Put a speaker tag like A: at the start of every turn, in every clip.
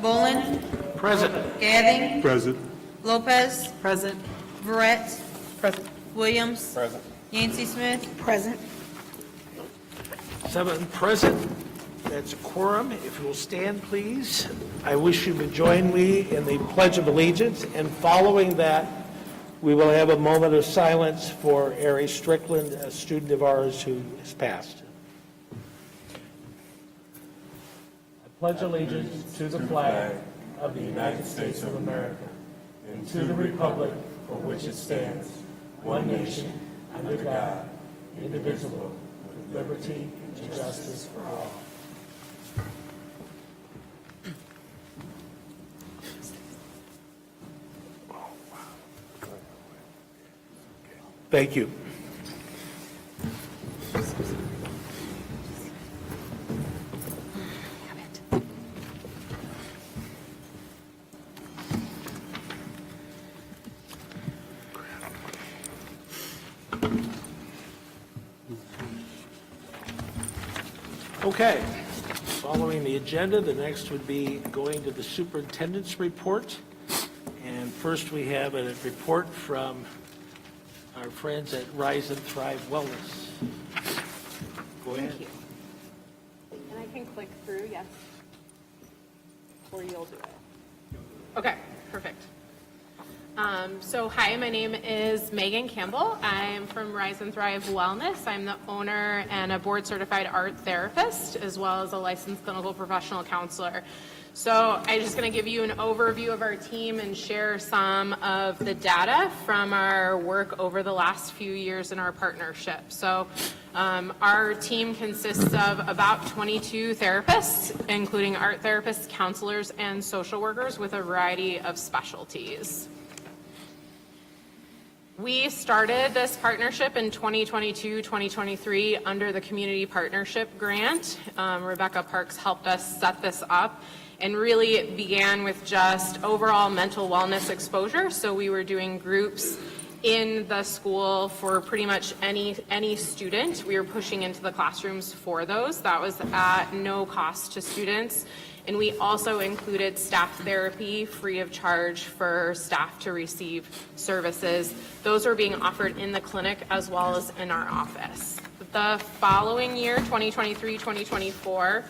A: Bolin,
B: Present.
A: Gathing,
C: Present.
A: Lopez,
D: Present.
A: Verret,
D: Present.
A: Williams,
C: Present.
A: Yancey Smith,
D: Present.
B: 7 present. That's a quorum. If you will stand, please. I wish you to join me in the Pledge of Allegiance, and following that, we will have a moment of silence for Ari Strickland, a student of ours who has passed. I pledge allegiance to the flag of the United States of America and to the republic for which it stands, one nation, under God, indivisible, with liberty and justice for all. Thank you. Okay, following the agenda, the next would be going to the superintendent's report. And first we have a report from our friends at Rise and Thrive Wellness. Go ahead.
E: Thank you. And I can click through, yes? Or you'll do it. Okay, perfect. So hi, my name is Megan Campbell. I'm from Rise and Thrive Wellness. I'm the owner and a board certified art therapist, as well as a licensed clinical professional counselor. So I'm just going to give you an overview of our team and share some of the data from our work over the last few years in our partnership. So our team consists of about 22 therapists, including art therapists, counselors, and social workers with a variety of specialties. We started this partnership in 2022-2023 under the Community Partnership Grant. Rebecca Parks helped us set this up, and really it began with just overall mental wellness exposure. So we were doing groups in the school for pretty much any student. We were pushing into the classrooms for those. That was at no cost to students. And we also included staff therapy free of charge for staff to receive services. Those are being offered in the clinic as well as in our office. The following year, 2023-2024,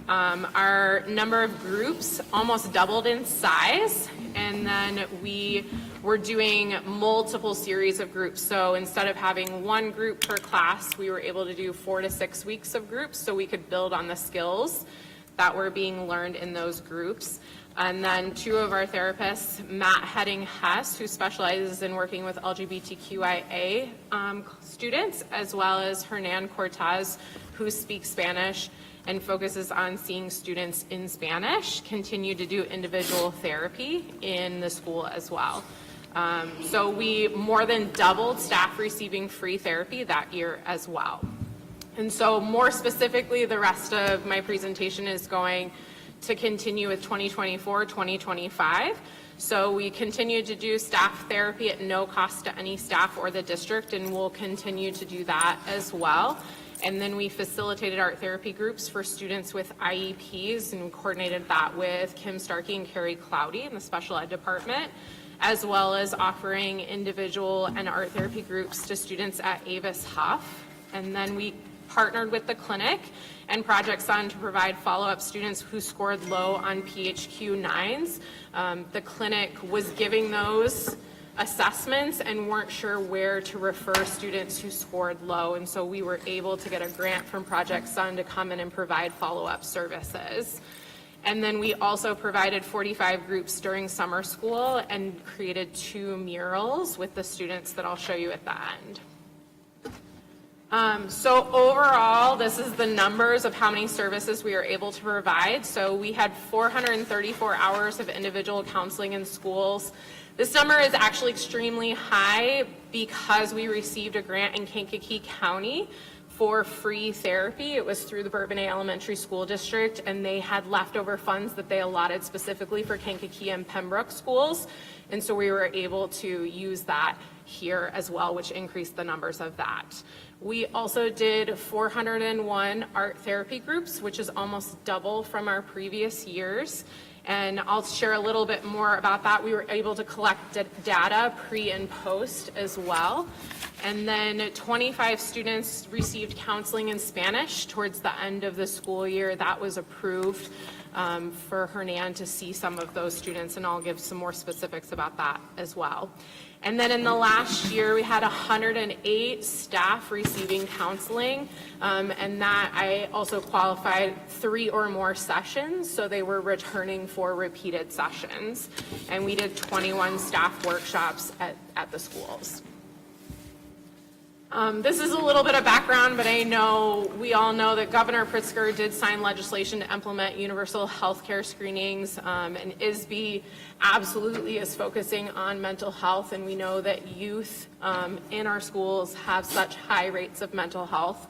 E: our number of groups almost doubled in size, and then we were doing multiple series of groups. So instead of having one group per class, we were able to do 4 to 6 weeks of groups so we could build on the skills that were being learned in those groups. And then 2 of our therapists, Matt Heading-Hess, who specializes in working with LGBTQIA students, as well as Hernan Cortez, who speaks Spanish and focuses on seeing students in Spanish, continue to do individual therapy in the school as well. So we more than doubled staff receiving free therapy that year as well. And so more specifically, the rest of my presentation is going to continue with 2024-2025. So we continue to do staff therapy at no cost to any staff or the district, and we'll continue to do that as well. And then we facilitated art therapy groups for students with IEPs, and we coordinated that with Kim Starkey and Carrie Cloudy in the special ed department, as well as offering individual and art therapy groups to students at Avis Huff. And then we partnered with the clinic and Project Sun to provide follow-up students who scored low on PHQ-9s. The clinic was giving those assessments and weren't sure where to refer students who scored low, and so we were able to get a grant from Project Sun to come in and provide follow-up services. And then we also provided 45 groups during summer school and created 2 murals with the students that I'll show you at the end. So overall, this is the numbers of how many services we are able to provide. So we had 434 hours of individual counseling in schools. This number is actually extremely high because we received a grant in Kankakee County for free therapy. It was through the Bourbonnais Elementary School District, and they had leftover funds that they allotted specifically for Kankakee and Pembroke schools. And so we were able to use that here as well, which increased the numbers of that. We also did 401 art therapy groups, which is almost double from our previous years. And I'll share a little bit more about that. We were able to collect data pre and post as well. And then 25 students received counseling in Spanish towards the end of the school year. That was approved for Hernan to see some of those students, and I'll give some more specifics about that as well. And then in the last year, we had 108 staff receiving counseling, and that I also qualified 3 or more sessions, so they were returning for repeated sessions. And we did 21 staff workshops at the schools. This is a little bit of background, but I know we all know that Governor Pritzker did sign legislation to implement universal health care screenings, and ISB absolutely is focusing on mental health, and we know that youth in our schools have such high rates of mental health.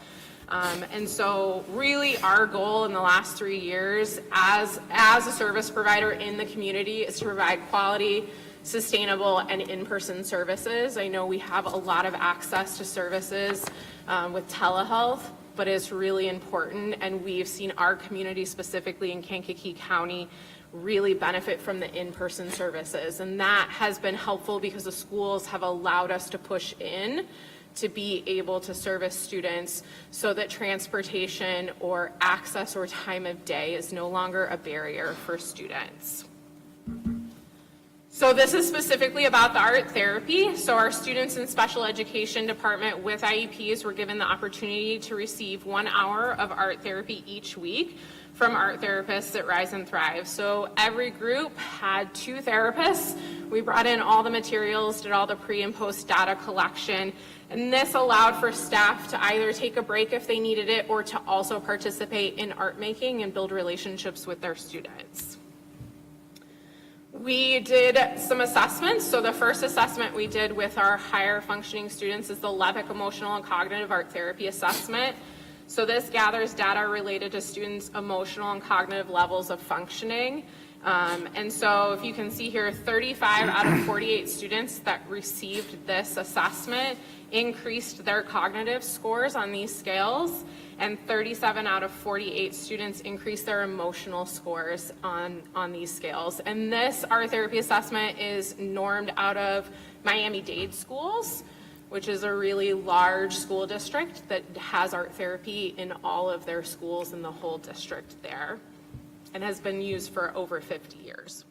E: And so really our goal in the last 3 years as a service provider in the community is to provide quality, sustainable, and in-person services. I know we have a lot of access to services with telehealth, but it's really important, and we've seen our community, specifically in Kankakee County, really benefit from the in-person services. And that has been helpful because the schools have allowed us to push in to be able to service students so that transportation or access or time of day is no longer a barrier for students. So this is specifically about the art therapy. So our students in special education department with IEPs were given the opportunity to receive 1 hour of art therapy each week from art therapists at Rise and Thrive. So every group had 2 therapists. We brought in all the materials, did all the pre and post data collection, and this allowed for staff to either take a break if they needed it or to also participate in art making and build relationships with their students. We did some assessments. So the first assessment we did with our higher functioning students is the Levick Emotional and Cognitive Art Therapy Assessment. So this gathers data related to students' emotional and cognitive levels of functioning. And so if you can see here, 35 out of 48 students that received this assessment increased their cognitive scores on these scales, and 37 out of 48 students increased their emotional scores on these scales. And this art therapy assessment is normed out of Miami-Dade schools, which is a really large school district that has art therapy in all of their schools in the whole district there, and has been used for over 50 years.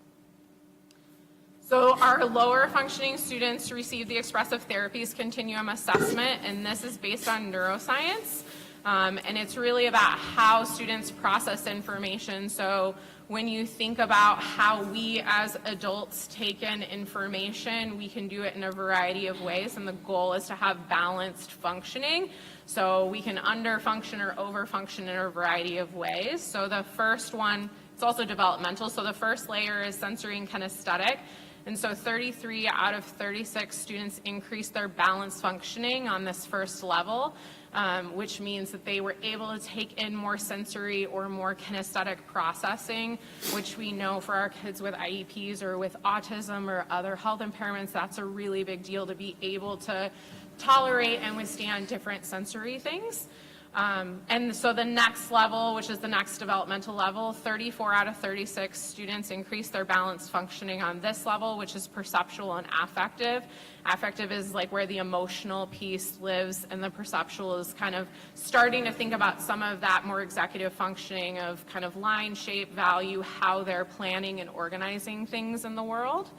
E: So our lower functioning students receive the expressive therapies continuum assessment, and this is based on neuroscience. And it's really about how students process information. So when you think about how we as adults take in information, we can do it in a variety of ways, and the goal is to have balanced functioning. So we can underfunction or overfunction in a variety of ways. So the first one, it's also developmental. So the first layer is sensory and kinesthetic. And so 33 out of 36 students increased their balanced functioning on this first level, which means that they were able to take in more sensory or more kinesthetic processing, which we know for our kids with IEPs or with autism or other health impairments, that's a really big deal to be able to tolerate and withstand different sensory things. And so the next level, which is the next developmental level, 34 out of 36 students increased their balanced functioning on this level, which is perceptual and affective. Affective is like where the emotional piece lives, and the perceptual is kind of starting to think about some of that more executive functioning of kind of line, shape, value, how they're planning and organizing things in the world.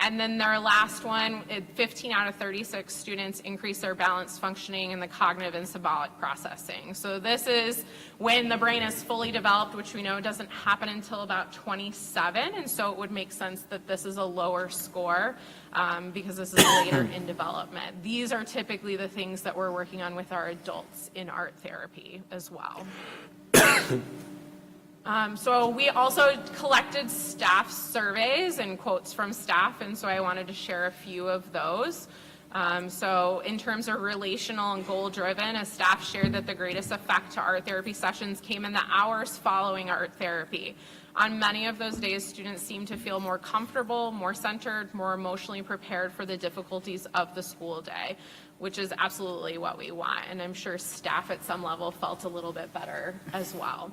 E: And then their last one, 15 out of 36 students increase their balanced functioning in the cognitive and symbolic processing. So this is when the brain is fully developed, which we know doesn't happen until about 27, and so it would make sense that this is a lower score because this is later in development. These are typically the things that we're working on with our adults in art therapy as well. So we also collected staff surveys and quotes from staff, and so I wanted to share a few of those. So in terms of relational and goal-driven, a staff shared that the greatest effect to art therapy sessions came in the hours following art therapy. On many of those days, students seemed to feel more comfortable, more centered, more emotionally prepared for the difficulties of the school day, which is absolutely what we want, and I'm sure staff at some level felt a little bit better as well.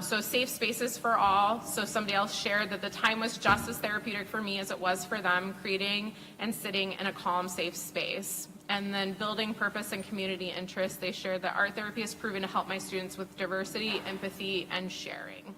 E: So safe spaces for all. So somebody else shared that the time was just as therapeutic for me as it was for them, creating and sitting in a calm, safe space. And then building purpose and community interest, they shared that art therapy has proven to help my students with diversity, empathy, and sharing.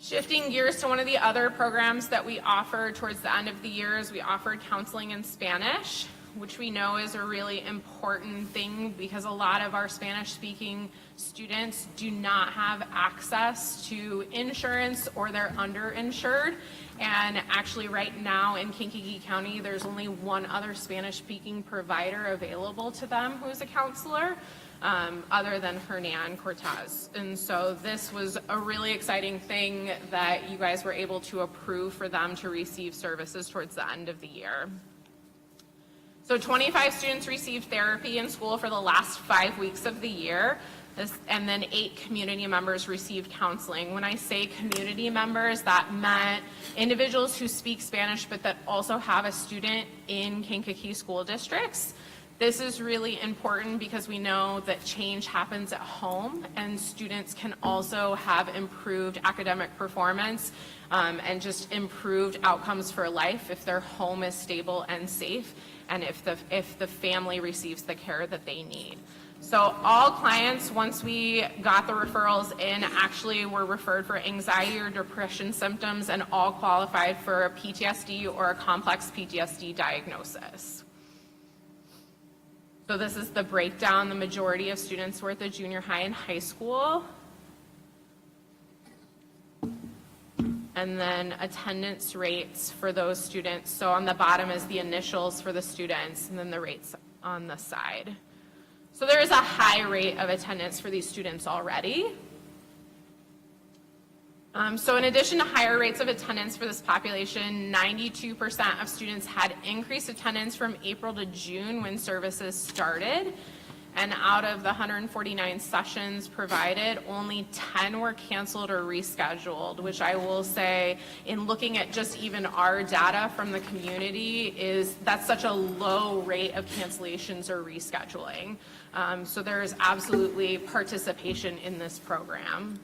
E: Shifting gears to one of the other programs that we offer towards the end of the year is we offered counseling in Spanish, which we know is a really important thing because a lot of our Spanish-speaking students do not have access to insurance or they're underinsured. And actually right now in Kankakee County, there's only one other Spanish-speaking provider available to them who is a counselor, other than Hernan Cortez. And so this was a really exciting thing that you guys were able to approve for them to receive services towards the end of the year. So 25 students received therapy in school for the last 5 weeks of the year, and then 8 community members received counseling. When I say community members, that meant individuals who speak Spanish but that also have a student in Kankakee school districts. This is really important because we know that change happens at home and students can also have improved academic performance and just improved outcomes for life if their home is stable and safe and if the family receives the care that they need. So all clients, once we got the referrals in, actually were referred for anxiety or depression symptoms and all qualified for a PTSD or a complex PTSD diagnosis. So this is the breakdown. The majority of students were at the junior high and high school. And then attendance rates for those students. So on the bottom is the initials for the students and then the rates on the side. So there is a high rate of attendance for these students already. So in addition to higher rates of attendance for this population, 92% of students had increased attendance from April to June when services started. And out of the 149 sessions provided, only 10 were canceled or rescheduled, which I will say, in looking at just even our data from the community, that's such a low rate of cancellations or rescheduling. So there is absolutely participation in this program.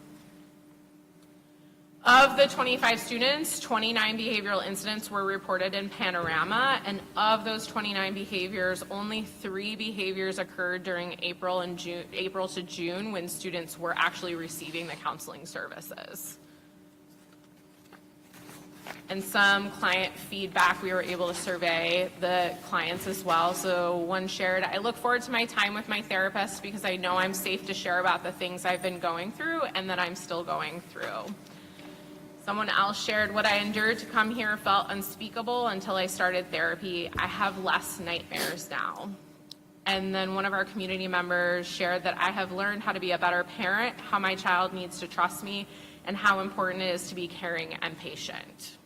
E: Of the 25 students, 29 behavioral incidents were reported in Panorama, and of those 29 behaviors, only 3 behaviors occurred during April to June when students were actually receiving the counseling services. And some client feedback, we were able to survey the clients as well. So one shared, I look forward to my time with my therapist because I know I'm safe to share about the things I've been going through and that I'm still going through. Someone else shared, what I endured to come here felt unspeakable until I started therapy. I have less nightmares now. And then one of our community members shared that I have learned how to be a better parent, how my child needs to trust me, and how important it is to be caring and patient.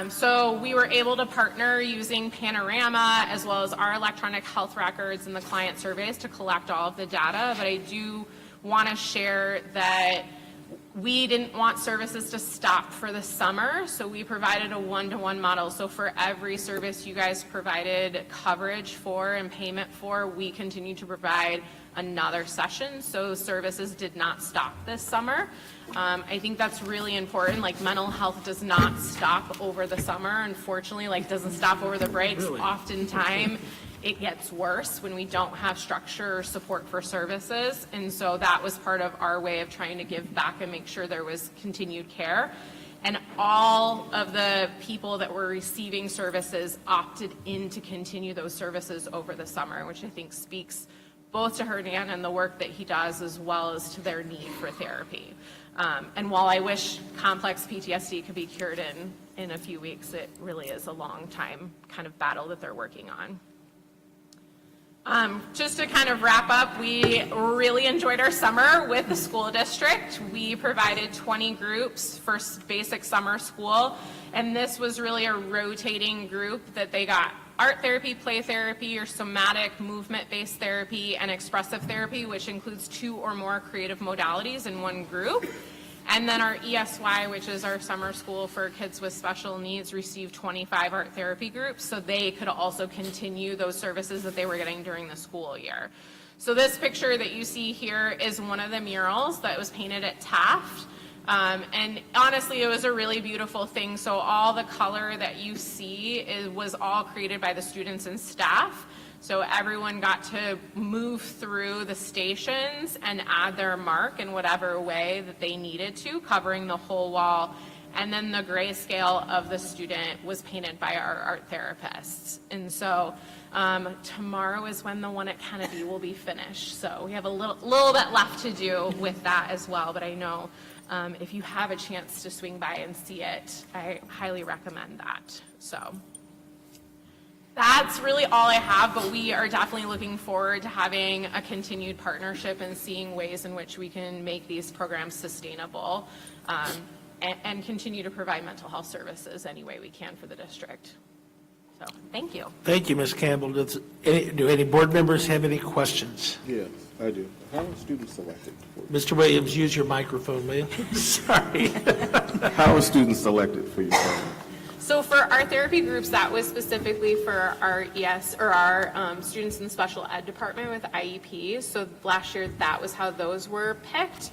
E: So we were able to partner using Panorama as well as our electronic health records and the client surveys to collect all of the data, but I do want to share that we didn't want services to stop for the summer, so we provided a one-to-one model. So for every service you guys provided coverage for and payment for, we continue to provide another session. So services did not stop this summer. I think that's really important. Like mental health does not stop over the summer, unfortunately, like doesn't stop over the breaks.
B: Really?
E: Oftentimes, it gets worse when we don't have structure or support for services. And so that was part of our way of trying to give back and make sure there was continued care. And all of the people that were receiving services opted in to continue those services over the summer, which I think speaks both to Hernan and the work that he does as well as to their need for therapy. And while I wish complex PTSD could be cured in a few weeks, it really is a long time kind of battle that they're working on. Just to kind of wrap up, we really enjoyed our summer with the school district. We provided 20 groups for basic summer school, and this was really a rotating group that they got art therapy, play therapy, or somatic movement-based therapy, and expressive therapy, which includes 2 or more creative modalities in one group. And then our ESY, which is our summer school for kids with special needs, received 25 art therapy groups, so they could also continue those services that they were getting during the school year. So this picture that you see here is one of the murals that was painted at Taft. And honestly, it was a really beautiful thing. So all the color that you see was all created by the students and staff. So everyone got to move through the stations and add their mark in whatever way that they needed to, covering the whole wall. And then the grayscale of the student was painted by our art therapists. And so tomorrow is when the one at Kennedy will be finished. So we have a little bit left to do with that as well. But I know if you have a chance to swing by and see it, I highly recommend that. So that's really all I have, but we are definitely looking forward to having a continued partnership and seeing ways in which we can make these programs sustainable and continue to provide mental health services any way we can for the district. So, thank you.
B: Thank you, Ms. Campbell. Do any board members have any questions?
C: Yes, I do. How are students selected?
B: Mr. Williams, use your microphone, will you? Sorry.
C: How are students selected for your program?
E: So for our therapy groups, that was specifically for our ES or our students in the special ed department with IEP. So last year, that was how those were picked.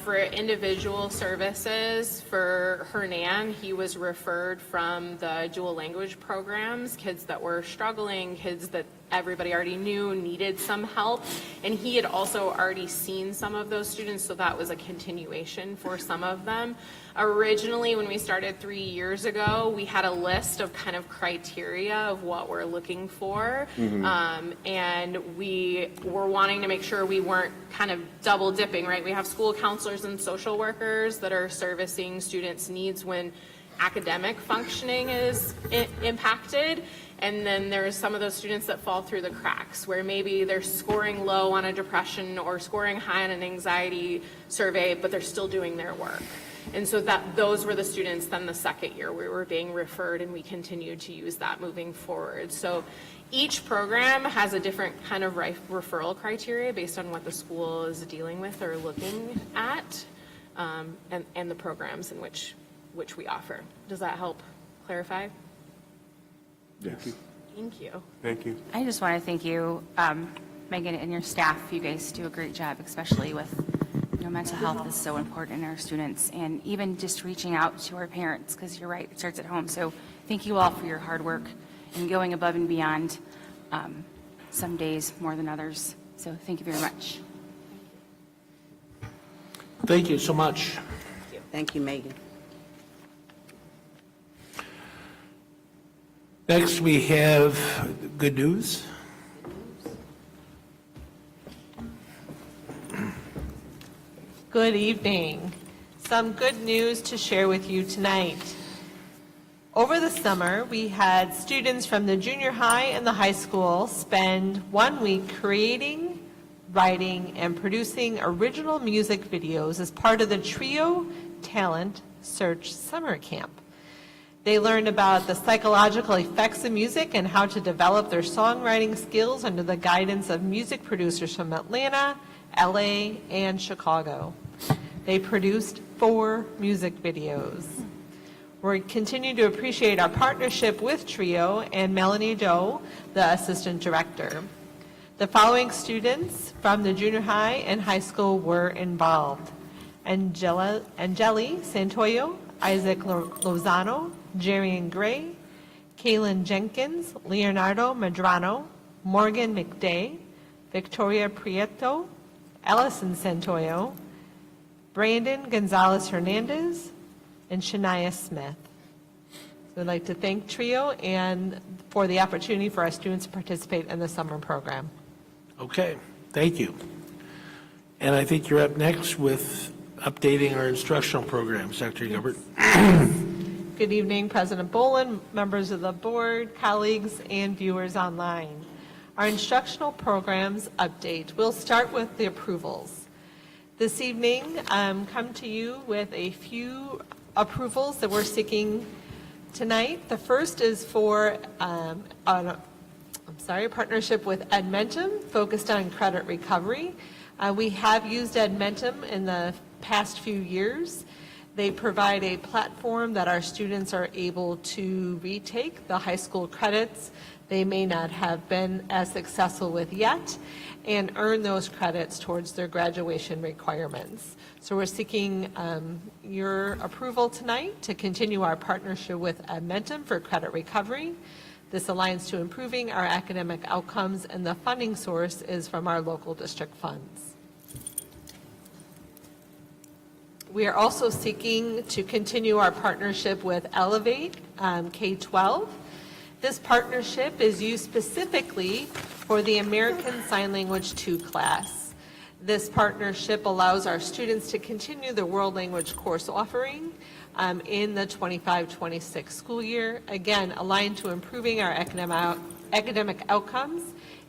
E: For individual services, for Hernan, he was referred from the dual language programs, kids that were struggling, kids that everybody already knew needed some help. And he had also already seen some of those students, so that was a continuation for some of them. Originally, when we started 3 years ago, we had a list of kind of criteria of what we're looking for. And we were wanting to make sure we weren't kind of double dipping, right? We have school counselors and social workers that are servicing students' needs when academic functioning is impacted. And then there's some of those students that fall through the cracks where maybe they're scoring low on a depression or scoring high on an anxiety survey, but they're still doing their work. And so those were the students then the second year we were being referred, and we continued to use that moving forward. So each program has a different kind of referral criteria based on what the school is dealing with or looking at, and the programs in which we offer. Does that help clarify?
C: Yes.
E: Thank you.
C: Thank you.
D: I just want to thank you, Megan, and your staff. You guys do a great job, especially with, mental health is so important in our students, and even just reaching out to our parents, because you're right, it starts at home. So thank you all for your hard work and going above and beyond, some days more than others. So thank you very much.
B: Thank you so much.
F: Thank you, Megan.
B: Next, we have good news.
G: Good evening. Some good news to share with you tonight. Over the summer, we had students from the junior high and the high school spend 1 week creating, writing, and producing original music videos as part of the Trio Talent Search Summer Camp. They learned about the psychological effects of music and how to develop their songwriting skills under the guidance of music producers from Atlanta, LA, and Chicago. They produced 4 music videos. We continue to appreciate our partnership with Trio and Melanie Doe, the assistant director. The following students from the junior high and high school were involved: Angeli Santoyo, Isaac Lozano, Jerian Gray, Kaylin Jenkins, Leonardo Medrano, Morgan McDay, Victoria Prieto, Ellison Santoyo, Brandon Gonzalez Hernandez, and Shania Smith. So I'd like to thank Trio and for the opportunity for our students to participate in the summer program.
B: Okay, thank you. And I think you're up next with updating our instructional programs, Dr. Gilbert.
G: Good evening, President Bolin, members of the board, colleagues, and viewers online. Our instructional programs update. We'll start with the approvals. This evening, come to you with a few approvals that we're seeking tonight. The first is for partnership with Edmentum, focused on credit recovery. We have used Edmentum in the past few years. They provide a platform that our students are able to retake the high school credits they may not have been as successful with yet, and earn those credits towards their graduation requirements. So we're seeking your approval tonight to continue our partnership with Admentum for credit recovery. This aligns to improving our academic outcomes, and the funding source is from our local district funds. We are also seeking to continue our partnership with Elevate K-12. This partnership is used specifically for the American Sign Language 2 class. This partnership allows our students to continue the world language course offering in the 25-26 school year, again, aligned to improving our academic outcomes,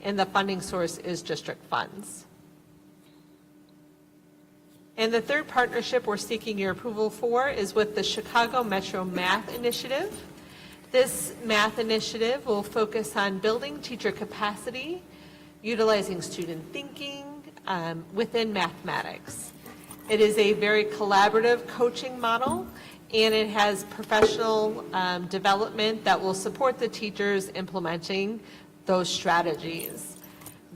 G: and the funding source is district funds. And the third partnership we're seeking your approval for is with the Chicago Metro Math Initiative. This math initiative will focus on building teacher capacity, utilizing student thinking within mathematics. It is a very collaborative coaching model, and it has professional development that will support the teachers implementing those strategies.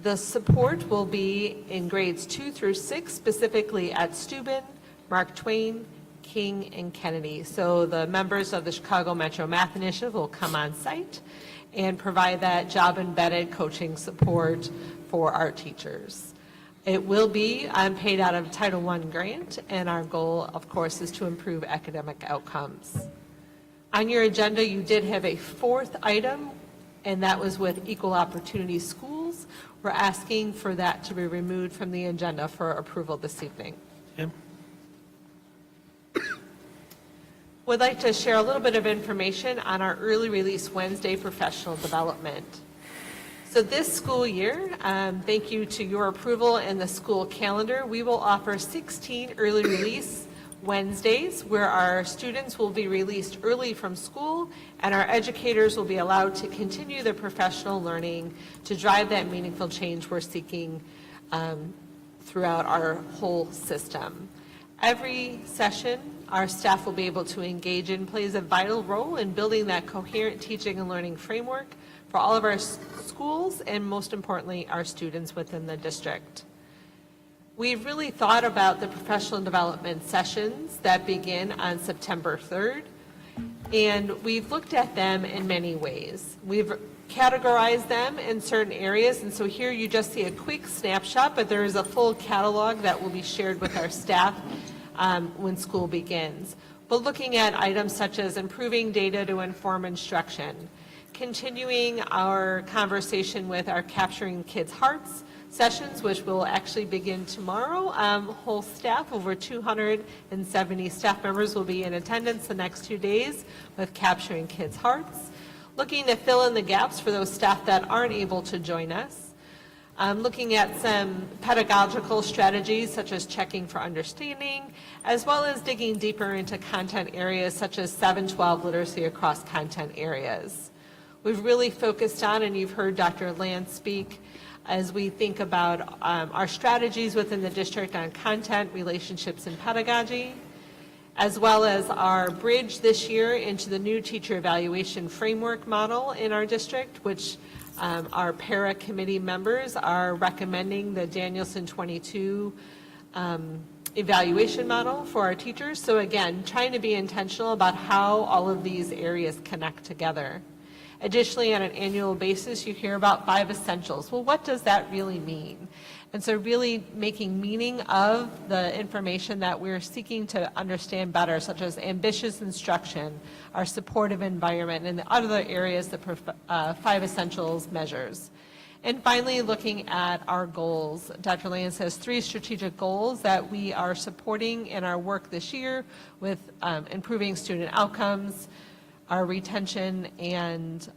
G: The support will be in grades 2 through 6, specifically at Steuben, Mark Twain, King, and Kennedy. So the members of the Chicago Metro Math Initiative will come on site and provide that job-embedded coaching support for our teachers. It will be paid out of Title I grant, and our goal, of course, is to improve academic outcomes. On your agenda, you did have a fourth item, and that was with Equal Opportunity Schools. We're asking for that to be removed from the agenda for approval this evening.
B: Tim?
G: Would like to share a little bit of information on our Early Release Wednesday professional development. So this school year, thank you to your approval and the school calendar, we will offer 16 early release Wednesdays where our students will be released early from school, and our educators will be allowed to continue their professional learning to drive that meaningful change we're seeking throughout our whole system. Every session, our staff will be able to engage in plays a vital role in building that coherent teaching and learning framework for all of our schools, and most importantly, our students within the district. We've really thought about the professional development sessions that begin on September 3rd, and we've looked at them in many ways. We've categorized them in certain areas, and so here you just see a quick snapshot, but there is a full catalog that will be shared with our staff when school begins. But looking at items such as improving data to inform instruction, continuing our conversation with our Capturing Kids' Hearts sessions, which will actually begin tomorrow. Whole staff, over 270 staff members will be in attendance the next 2 days with Capturing Kids' Hearts. Looking to fill in the gaps for those staff that aren't able to join us. Looking at some pedagogical strategies such as checking for understanding, as well as digging deeper into content areas such as 7-12 literacy across content areas. We've really focused on, and you've heard Dr. Land speak, as we think about our strategies within the district on content, relationships, and pedagogy, as well as our bridge this year into the new teacher evaluation framework model in our district, which our para committee members are recommending the Danielson 22 evaluation model for our teachers. So again, trying to be intentional about how all of these areas connect together. Additionally, on an annual basis, you hear about 5 essentials. Well, what does that really mean? And so really making meaning of the information that we're seeking to understand better, such as ambitious instruction, our supportive environment, and the other areas, the 5 essentials measures. And finally, looking at our goals. Dr. Lance has 3 strategic goals that we are supporting in our work this year with improving student outcomes, our retention, and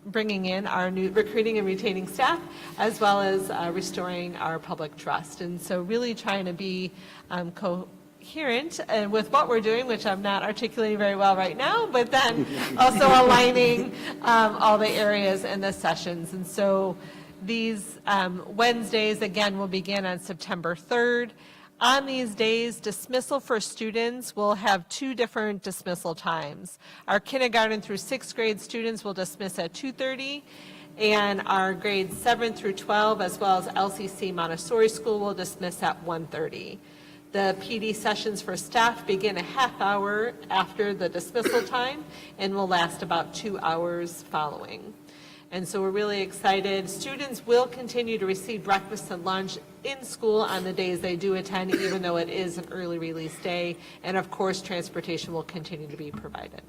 G: bringing in our new recruiting and retaining staff, as well as restoring our public trust. And so really trying to be coherent with what we're doing, which I'm not articulating very well right now, but then also aligning all the areas and the sessions. And so these Wednesdays, again, will begin on September 3rd. On these days, dismissal for students will have 2 different dismissal times. Our kindergarten through 6th grade students will dismiss at 2:30, And our grades 7 through 12, as well as LCC Montessori School, will dismiss at 1:30. The PD sessions for staff begin a half hour after the dismissal time and will last about 2 hours following. And so we're really excited. Students will continue to receive breakfast and lunch in school on the days they do attend, even though it is an early release day. And of course, transportation will continue to be provided.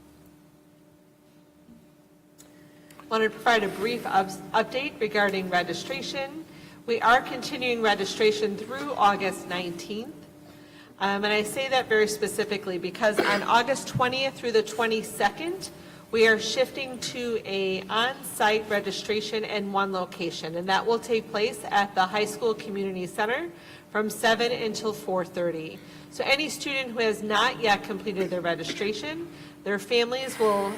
G: Want to provide a brief update regarding registration. We are continuing registration through August 19th. And I say that very specifically because on August 20th through the 22nd, we are shifting to a on-site registration in one location, and that will take place at the high school community center from 7 until 4:30. So any student who has not yet completed their registration, their families will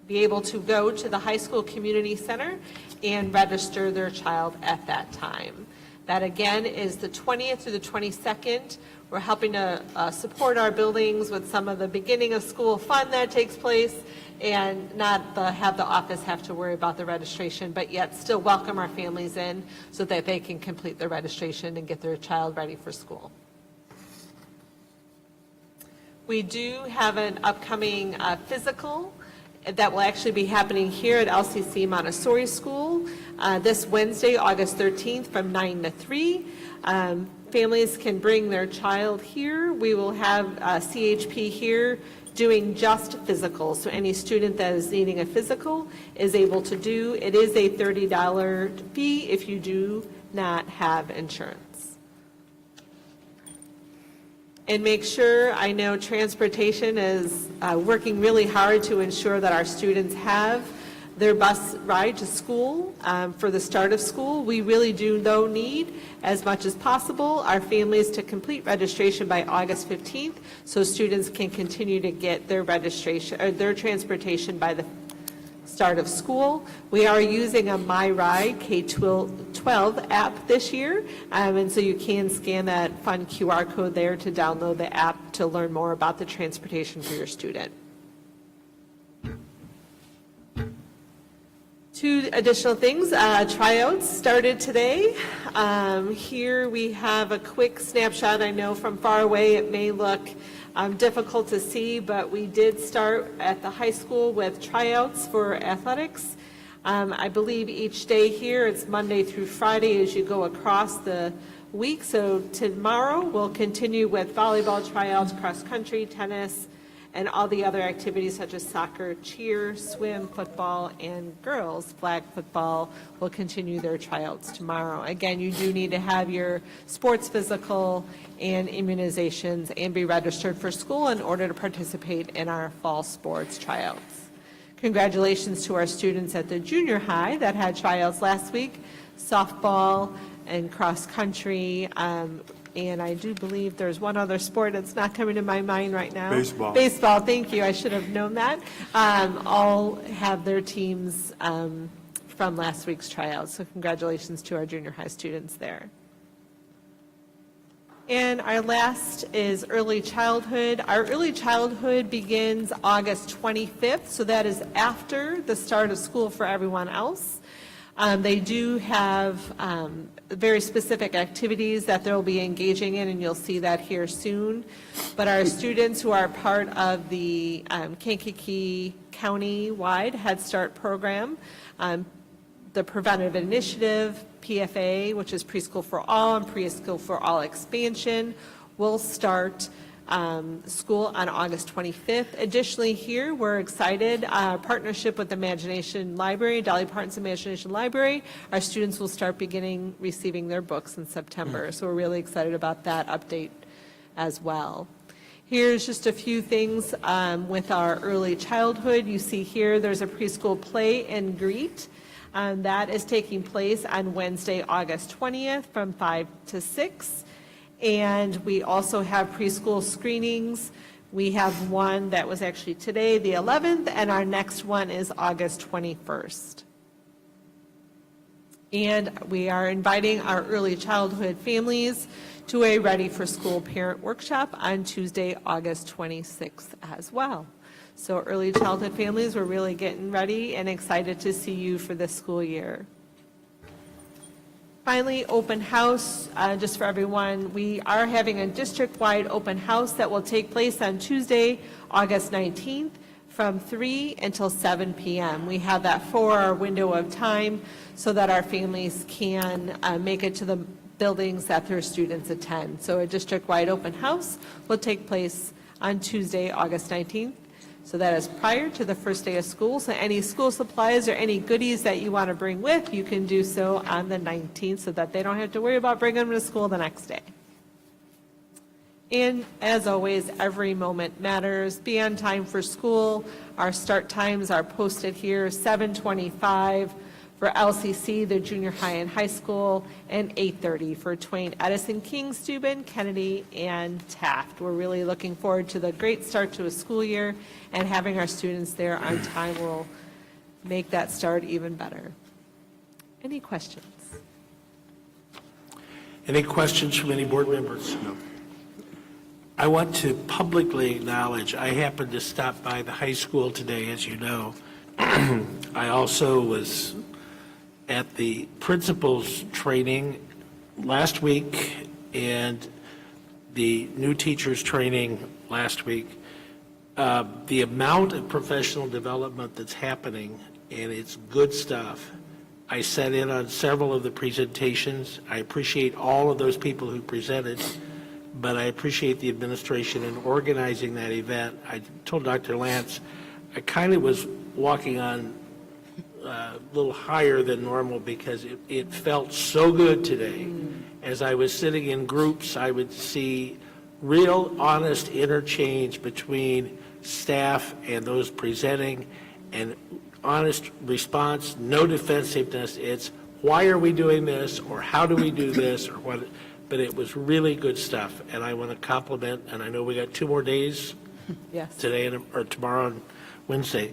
G: be able to go to the high school community center and register their child at that time. That again is the 20th through the 22nd. We're helping to support our buildings with some of the beginning of school fun that takes place and not have the office have to worry about the registration, but yet still welcome our families in so that they can complete their registration and get their child ready for school. We do have an upcoming physical that will actually be happening here at LCC Montessori School this Wednesday, August 13th from 9 to 3. Families can bring their child here. We will have CHP here doing just physical. So any student that is needing a physical is able to do. It is a $30 fee if you do not have insurance. And make sure, I know transportation is working really hard to ensure that our students have their bus ride to school for the start of school. We really do though need, as much as possible, our families to complete registration by August 15th so students can continue to get their registration or their transportation by the start of school. We are using a MyRide K-12 app this year, and so you can scan that fun QR code there to download the app to learn more about the transportation for your student. Two additional things, tryouts started today. Here we have a quick snapshot. I know from far away it may look difficult to see, but we did start at the high school with tryouts for athletics. I believe each day here, it's Monday through Friday as you go across the week. So tomorrow we'll continue with volleyball tryouts, cross country, tennis, and all the other activities such as soccer, cheer, swim, football, and girls flag football will continue their tryouts tomorrow. Again, you do need to have your sports physical and immunizations and be registered for school in order to participate in our fall sports tryouts. Congratulations to our students at the junior high that had tryouts last week, softball and cross country, and I do believe there's one other sport that's not coming to my mind right now.
F: Baseball.
G: Baseball, thank you. I should have known that. All have their teams from last week's tryouts, so congratulations to our junior high students there. And our last is early childhood. Our early childhood begins August 25th, so that is after the start of school for everyone else. They do have very specific activities that they'll be engaging in, and you'll see that here soon. But our students who are part of the Kankakee County-wide Head Start program, the Preventive Initiative, PFA, which is Preschool for All, and Preschool for All expansion, will start school on August 25th. Additionally, here we're excited, partnership with Imagination Library, Dolly Parton's Imagination Library. Our students will start beginning receiving their books in September, so we're really excited about that update as well. Here's just a few things with our early childhood. You see here there's a preschool play and greet. That is taking place on Wednesday, August 20th from 5 to 6. And we also have preschool screenings. We have one that was actually today, the 11th, and our next one is August 21st. And we are inviting our early childhood families to a Ready for School parent workshop on Tuesday, August 26th as well. So early childhood families, we're really getting ready and excited to see you for this school year. Finally, open house, just for everyone, we are having a district-wide open house that will take place on Tuesday, August 19th, from 3 until 7 p.m. We have that 4-hour window of time so that our families can make it to the buildings that their students attend. So a district-wide open house will take place on Tuesday, August 19th. So that is prior to the first day of school. So any school supplies or any goodies that you want to bring with, you can do so on the 19th so that they don't have to worry about bringing them to school the next day. And as always, every moment matters. Be on time for school. Our start times are posted here, 7:25 for LCC, the junior high and high school, and 8:30 for Twain, Edison, King, Steuben, Kennedy, and Taft. We're really looking forward to the great start to a school year, and having our students there on time will make that start even better. Any questions?
B: Any questions from any board members? No. I want to publicly acknowledge, I happened to stop by the high school today, as you know. I also was at the principals training last week and the new teachers training last week. The amount of professional development that's happening, and it's good stuff. I sat in on several of the presentations. I appreciate all of those people who presented, but I appreciate the administration in organizing that event. I told Dr. Lance, I kind of was walking on a little higher than normal because it felt so good today. As I was sitting in groups, I would see real honest interchange between staff and those presenting, and honest response, no defensiveness. It's why are we doing this, or how do we do this, or what. But it was really good stuff, and I want to compliment, and I know we got 2 more days,
G: Yes.
B: today or tomorrow and Wednesday.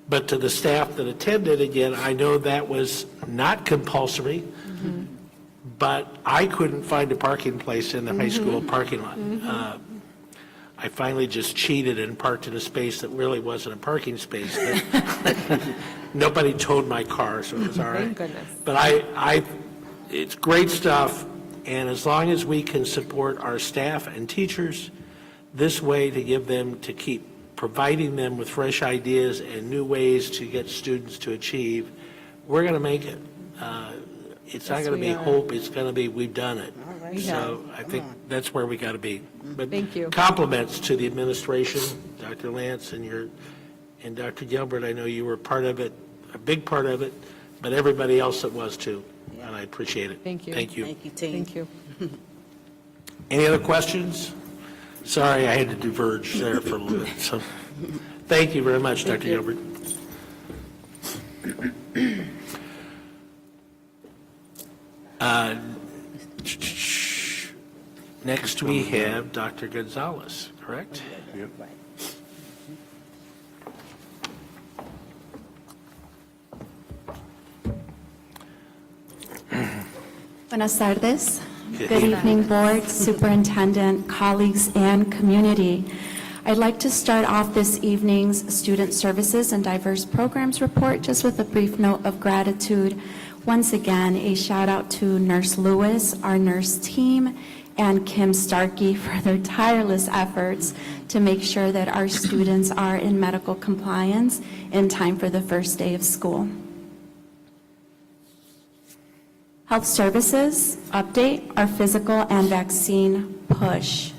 B: But to the staff that attended, again, I know that was not compulsory, but I couldn't find a parking place in the high school parking lot. I finally just cheated and parked in a space that really wasn't a parking space. But nobody towed my car, so it was all right.
G: Thank goodness.
B: But it's great stuff, and as long as we can support our staff and teachers this way to give them, to keep providing them with fresh ideas and new ways to get students to achieve, we're going to make it. It's not going to be hope, it's going to be we've done it. So I think that's where we got to be. But
G: Thank you.
B: compliments to the administration, Dr. Lance and Dr. Gilbert. I know you were part of it, a big part of it, but everybody else that was too, and I appreciate it.
G: Thank you.
B: Thank you.
F: Thank you, team.
G: Thank you.
B: Any other questions? Sorry, I had to diverge there for a little bit. So, thank you very much, Dr. Gilbert. Next, we have Dr. Gonzalez, correct?
C: Yep.
H: Buenas tardes. Good evening, board, superintendent, colleagues, and community. I'd like to start off this evening's Student Services and Diverse Programs report just with a brief note of gratitude. Once again, a shout out to Nurse Lewis, our nurse team, and Kim Starkey for their tireless efforts to make sure that our students are in medical compliance in time for the first day of school. Health Services update, our physical and vaccine push.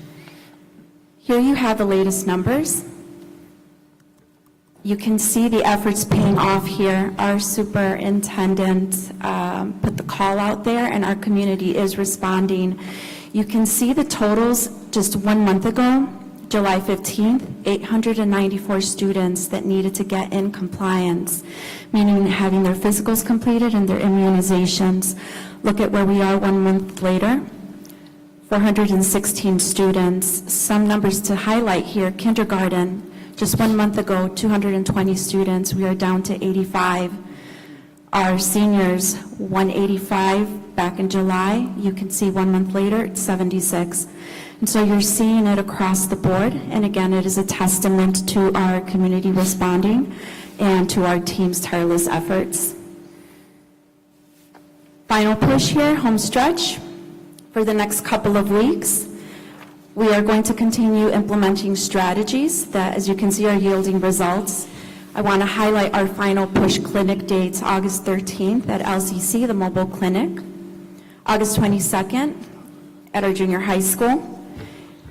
H: Here you have the latest numbers. You can see the efforts paying off here. Our superintendent put the call out there, and our community is responding. You can see the totals just 1 month ago, July 15th, 894 students that needed to get in compliance, meaning having their physicals completed and their immunizations. Look at where we are 1 month later, 416 students. Some numbers to highlight here, kindergarten, just 1 month ago, 220 students. We are down to 85. Our seniors, 185 back in July. You can see 1 month later, it's 76. And so you're seeing it across the board. And again, it is a testament to our community responding and to our team's tireless efforts. Final push here, home stretch. For the next couple of weeks, we are going to continue implementing strategies that, as you can see, are yielding results. I want to highlight our final push clinic dates, August 13th at LCC, the mobile clinic, August 22nd at our junior high school,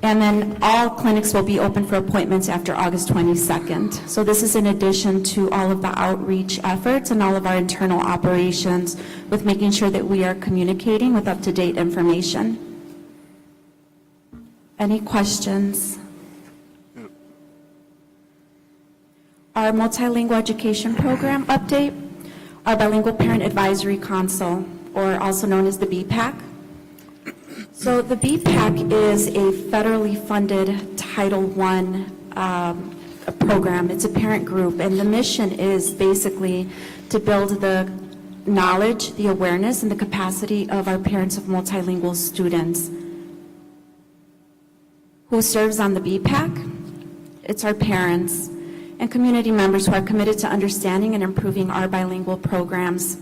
H: and then all clinics will be open for appointments after August 22nd. So this is in addition to all of the outreach efforts and all of our internal operations with making sure that we are communicating with up-to-date information. Any questions? Our multilingual education program update, our Bilingual Parent Advisory Council, or also known as the BPAC. So the BPAC is a federally funded Title I program. It's a parent group, and the mission is basically to build the knowledge, the awareness, and the capacity of our parents of multilingual students. Who serves on the BPAC? It's our parents and community members who are committed to understanding and improving our bilingual programs.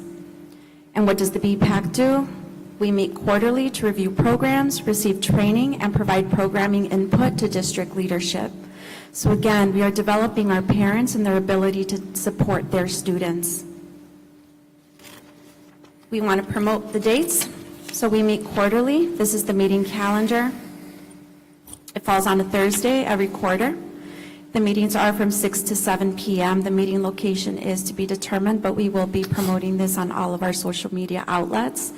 H: And what does the BPAC do? We meet quarterly to review programs, receive training, and provide programming input to district leadership. So again, we are developing our parents and their ability to support their students. We want to promote the dates, so we meet quarterly. This is the meeting calendar. It falls on a Thursday every quarter. The meetings are from 6 to 7 p.m. The meeting location is to be determined, but we will be promoting this on all of our social media outlets.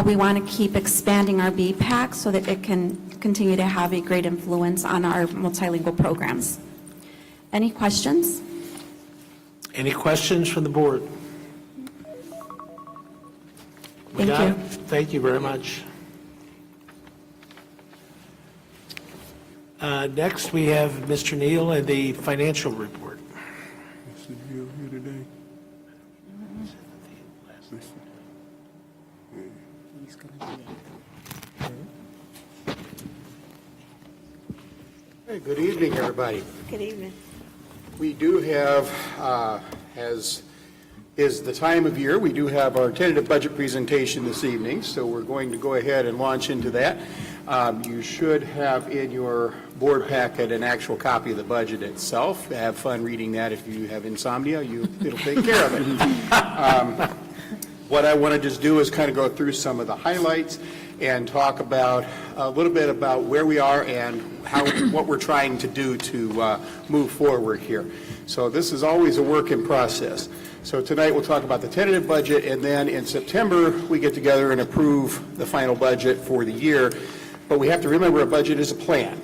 H: We want to keep expanding our BPAC so that it can continue to have a great influence on our multilingual programs. Any questions?
B: Any questions from the board?
H: Thank you.
B: Thank you very much. Next, we have Mr. Neal and the financial report.
F: Hey, good evening, everybody.
A: Good evening.
F: We do have, as is the time of year, we do have our tentative budget presentation this evening, so we're going to go ahead and launch into that. You should have in your board packet an actual copy of the budget itself. Have fun reading that. If you have insomnia, it'll take care of it. What I want to just do is kind of go through some of the highlights and talk about a little bit about where we are and what we're trying to do to move forward here. So this is always a work in process. So tonight we'll talk about the tentative budget, and then in September we get together and approve the final budget for the year. But we have to remember a budget is a plan,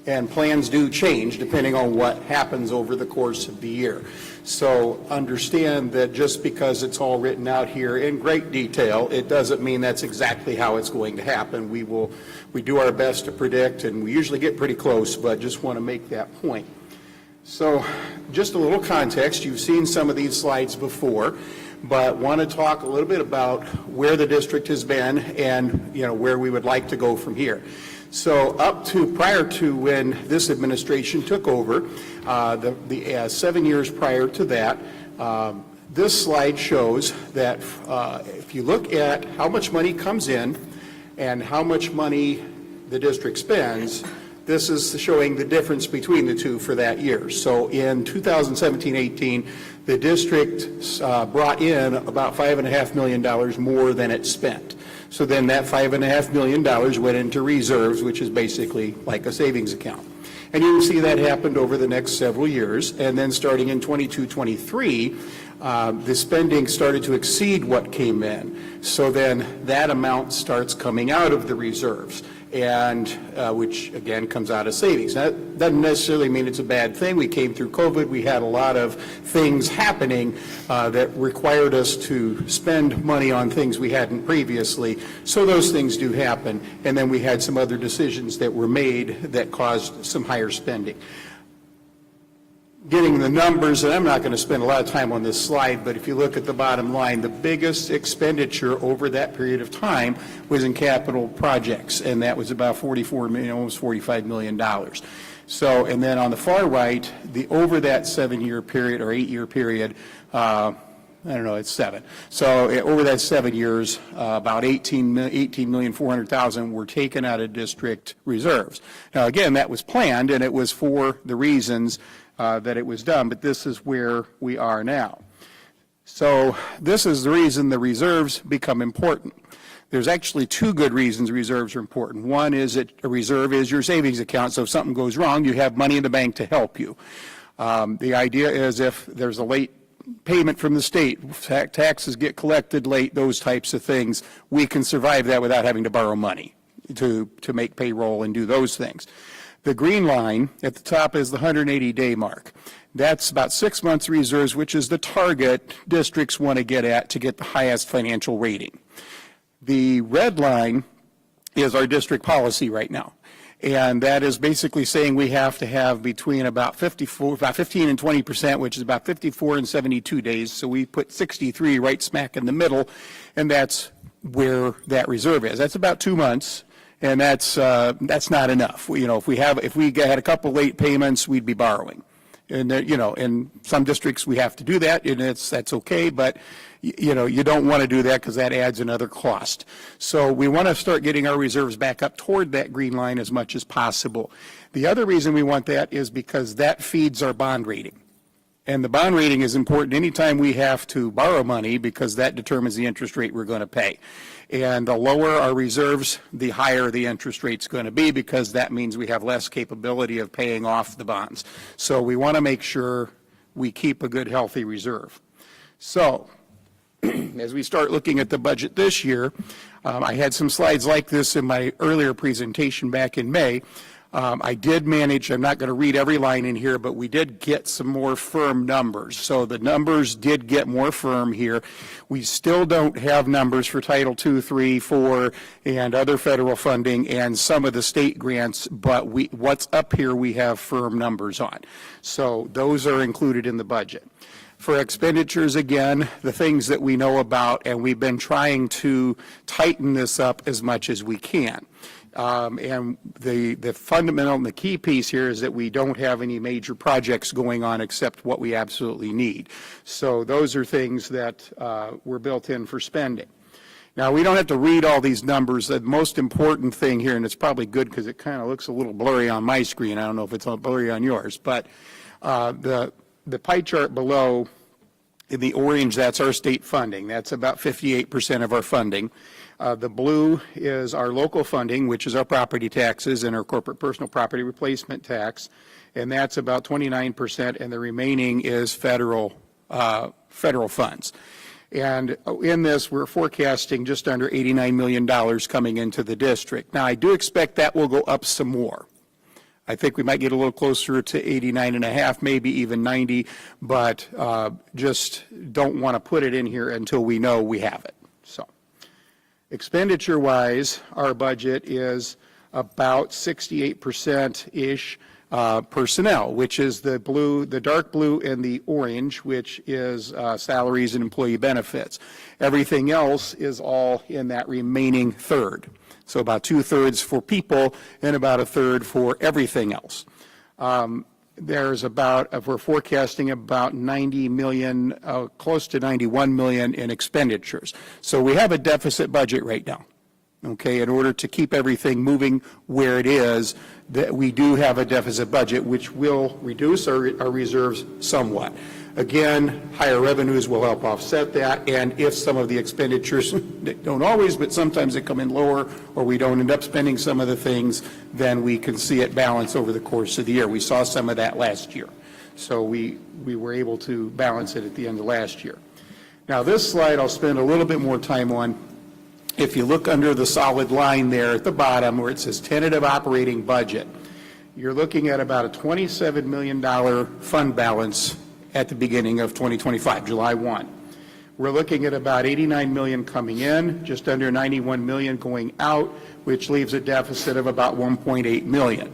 F: and plans do change depending on what happens over the course of the year. So understand that just because it's all written out here in great detail, it doesn't mean that's exactly how it's going to happen. We do our best to predict, and we usually get pretty close, but just want to make that point. So just a little context. You've seen some of these slides before, but want to talk a little bit about where the district has been and where we would like to go from here. So prior to when this administration took over, the 7 years prior to that, this slide shows that if you look at how much money comes in and how much money the district spends, this is showing the difference between the two for that year. So in 2017-18, the district brought in about $5.5 million more than it spent. So then that $5.5 million went into reserves, which is basically like a savings account. And you can see that happened over the next several years. And then starting in 22-23, the spending started to exceed what came in. So then that amount starts coming out of the reserves, and which again comes out of savings. Now, that doesn't necessarily mean it's a bad thing. We came through COVID. We had a lot of things happening that required us to spend money on things we hadn't previously. So those things do happen. And then we had some other decisions that were made that caused some higher spending. getting the numbers, and I'm not going to spend a lot of time on this slide, but if you look at the bottom line, the biggest expenditure over that period of time was in capital projects, and that was about $44 million, almost $45 million. So, and then on the far right, over that 7-year period or 8-year period, I don't know, it's 7. So over that 7 years, about $18,400,000 were taken out of district reserves. Now, again, that was planned, and it was for the reasons that it was done, but this is where we are now. So this is the reason the reserves become important. There's actually 2 good reasons reserves are important. One is that a reserve is your savings account, so if something goes wrong, you have money in the bank to help you. The idea is if there's a late payment from the state, taxes get collected late, those types of things, we can survive that without having to borrow money to make payroll and do those things. The green line at the top is the 180-day mark. That's about 6 months reserves, which is the target districts want to get at to get the highest financial rating. The red line is our district policy right now. And that is basically saying we have to have between about 15 and 20%, which is about 54 and 72 days. So we put 63 right smack in the middle, and that's where that reserve is. That's about 2 months, and that's not enough. You know, if we had a couple late payments, we'd be borrowing. And you know, in some districts we have to do that, and that's okay. But you know, you don't want to do that because that adds another cost. So we want to start getting our reserves back up toward that green line as much as possible. The other reason we want that is because that feeds our bond rating. And the bond rating is important anytime we have to borrow money because that determines the interest rate we're going to pay. And the lower our reserves, the higher the interest rate's going to be because that means we have less capability of paying off the bonds. So we want to make sure we keep a good, healthy reserve. So as we start looking at the budget this year, I had some slides like this in my earlier presentation back in May. I did manage, I'm not going to read every line in here, but we did get some more firm numbers. So the numbers did get more firm here. We still don't have numbers for Title II, III, IV, and other federal funding and some of the state grants, but what's up here we have firm numbers on. So those are included in the budget. For expenditures, again, the things that we know about, and we've been trying to tighten this up as much as we can. And the fundamental and the key piece here is that we don't have any major projects going on except what we absolutely need. So those are things that were built in for spending. Now, we don't have to read all these numbers. The most important thing here, and it's probably good because it kind of looks a little blurry on my screen. I don't know if it's blurry on yours, but the pie chart below in the orange, that's our state funding. That's about 58% of our funding. The blue is our local funding, which is our property taxes and our corporate personal property replacement tax, and that's about 29%, and the remaining is federal funds. And in this, we're forecasting just under $89 million coming into the district. Now, I do expect that will go up some more. I think we might get a little closer to 89.5, maybe even 90, but just don't want to put it in here until we know we have it. So, expenditure-wise, our budget is about 68%-ish personnel, which is the blue, the dark blue and the orange, which is salaries and employee benefits. Everything else is all in that remaining third. So about 2/3 for people and about 1/3 for everything else. There's about, we're forecasting about 90 million, close to 91 million in expenditures. So we have a deficit budget right now. Okay, in order to keep everything moving where it is, that we do have a deficit budget, which will reduce our reserves somewhat. Again, higher revenues will help offset that, and if some of the expenditures, don't always, but sometimes they come in lower, or we don't end up spending some of the things, then we can see it balance over the course of the year. We saw some of that last year. So we were able to balance it at the end of last year. Now this slide I'll spend a little bit more time on. If you look under the solid line there at the bottom where it says tentative operating budget, you're looking at about a $27 million fund balance at the beginning of 2025, July 1. We're looking at about 89 million coming in, just under 91 million going out, which leaves a deficit of about 1.8 million.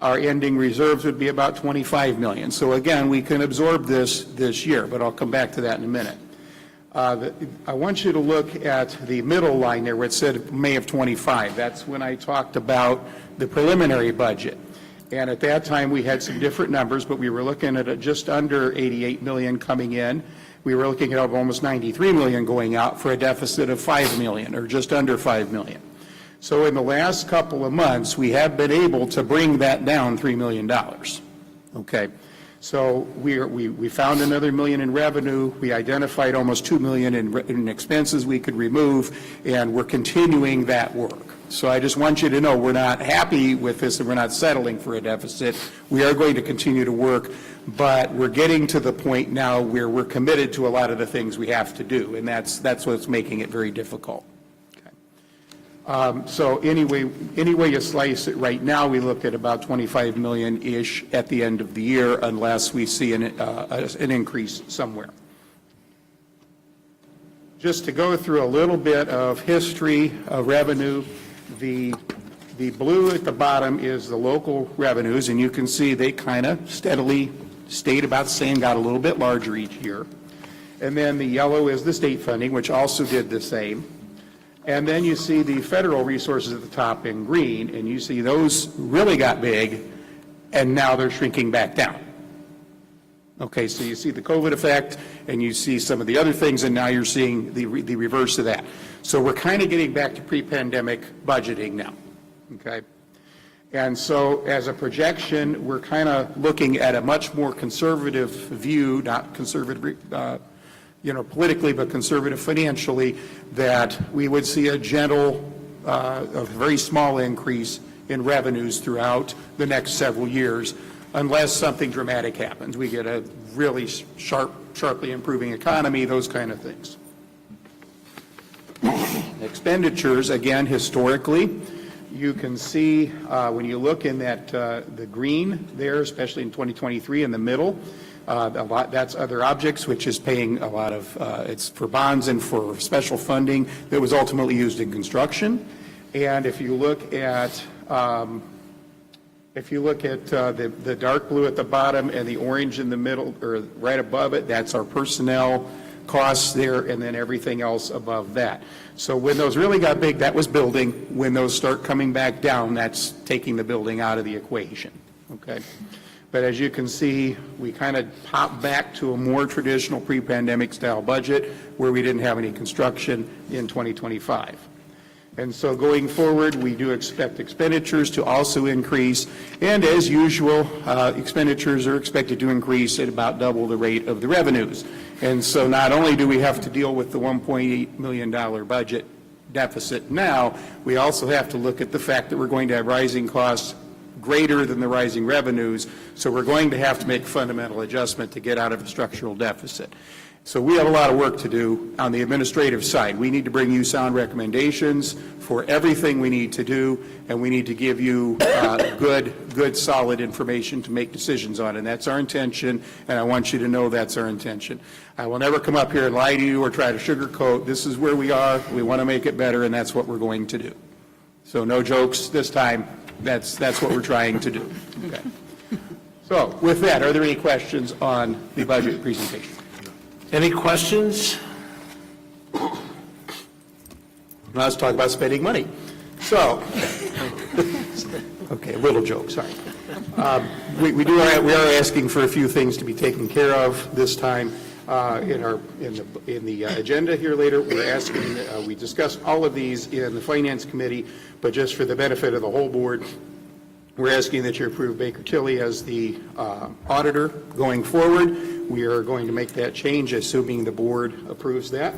F: Our ending reserves would be about $25 million. So again, we can absorb this year, but I'll come back to that in a minute. I want you to look at the middle line there where it said May of 25. That's when I talked about the preliminary budget. And at that time, we had some different numbers, but we were looking at just under 88 million coming in. We were looking at almost 93 million going out for a deficit of 5 million, or just under 5 million. So in the last couple of months, we have been able to bring that down $3 million. Okay. So we found another $1 million in revenue. We identified almost $2 million in expenses we could remove, and we're continuing that work. So I just want you to know we're not happy with this and we're not settling for a deficit. We are going to continue to work, but we're getting to the point now where we're committed to a lot of the things we have to do, and that's what's making it very difficult. So anyway you slice it, right now we look at about 25 million-ish at the end of the year unless we see an increase somewhere. Just to go through a little bit of history of revenue, the blue at the bottom is the local revenues, and you can see they kind of steadily stayed about the same, got a little bit larger each year. And then the yellow is the state funding, which also did the same. And then you see the federal resources at the top in green, and you see those really got big, and now they're shrinking back down. Okay, so you see the COVID effect, and you see some of the other things, and now you're seeing the reverse of that. So we're kind of getting back to pre-pandemic budgeting now, okay? And so as a projection, we're kind of looking at a much more conservative view, not conservative, politically, but conservative financially, that we would see a gentle, a very small increase in revenues throughout the next several years, unless something dramatic happens. We get a really sharply improving economy, those kind of things. Expenditures, again, historically, you can see when you look in that the green there, especially in 2023 in the middle, that's other objects, which is paying a lot of, it's for bonds and for special funding that was ultimately used in construction. And if you look at the dark blue at the bottom and the orange in the middle, or right above it, that's our personnel costs there, and then everything else above that. So when those really got big, that was building. When those start coming back down, that's taking the building out of the equation, okay? But as you can see, we kind of pop back to a more traditional pre-pandemic style budget where we didn't have any construction in 2025. And so going forward, we do expect expenditures to also increase. And as usual, expenditures are expected to increase at about double the rate of the revenues. And so not only do we have to deal with the $1.8 million budget deficit now, we also have to look at the fact that we're going to have rising costs greater than the rising revenues, so we're going to have to make fundamental adjustment to get out of a structural deficit. So we have a lot of work to do on the administrative side. We need to bring you sound recommendations for everything we need to do, and we need to give you good, solid information to make decisions on, and that's our intention, and I want you to know that's our intention. I will never come up here and lie to you or try to sugarcoat. This is where we are. We want to make it better, and that's what we're going to do. So no jokes this time. That's what we're trying to do. Okay. So with that, are there any questions on the budget presentation?
B: Any questions? Let's talk about spending money. So, okay, a little joke, sorry. We are asking for a few things to be taken care of this time in the agenda here later. We're asking, we discussed all of these in the Finance Committee, but just for the benefit of the whole board, we're asking that you approve Baker Tilly as the auditor going forward. We are going to make that change, assuming the board approves that.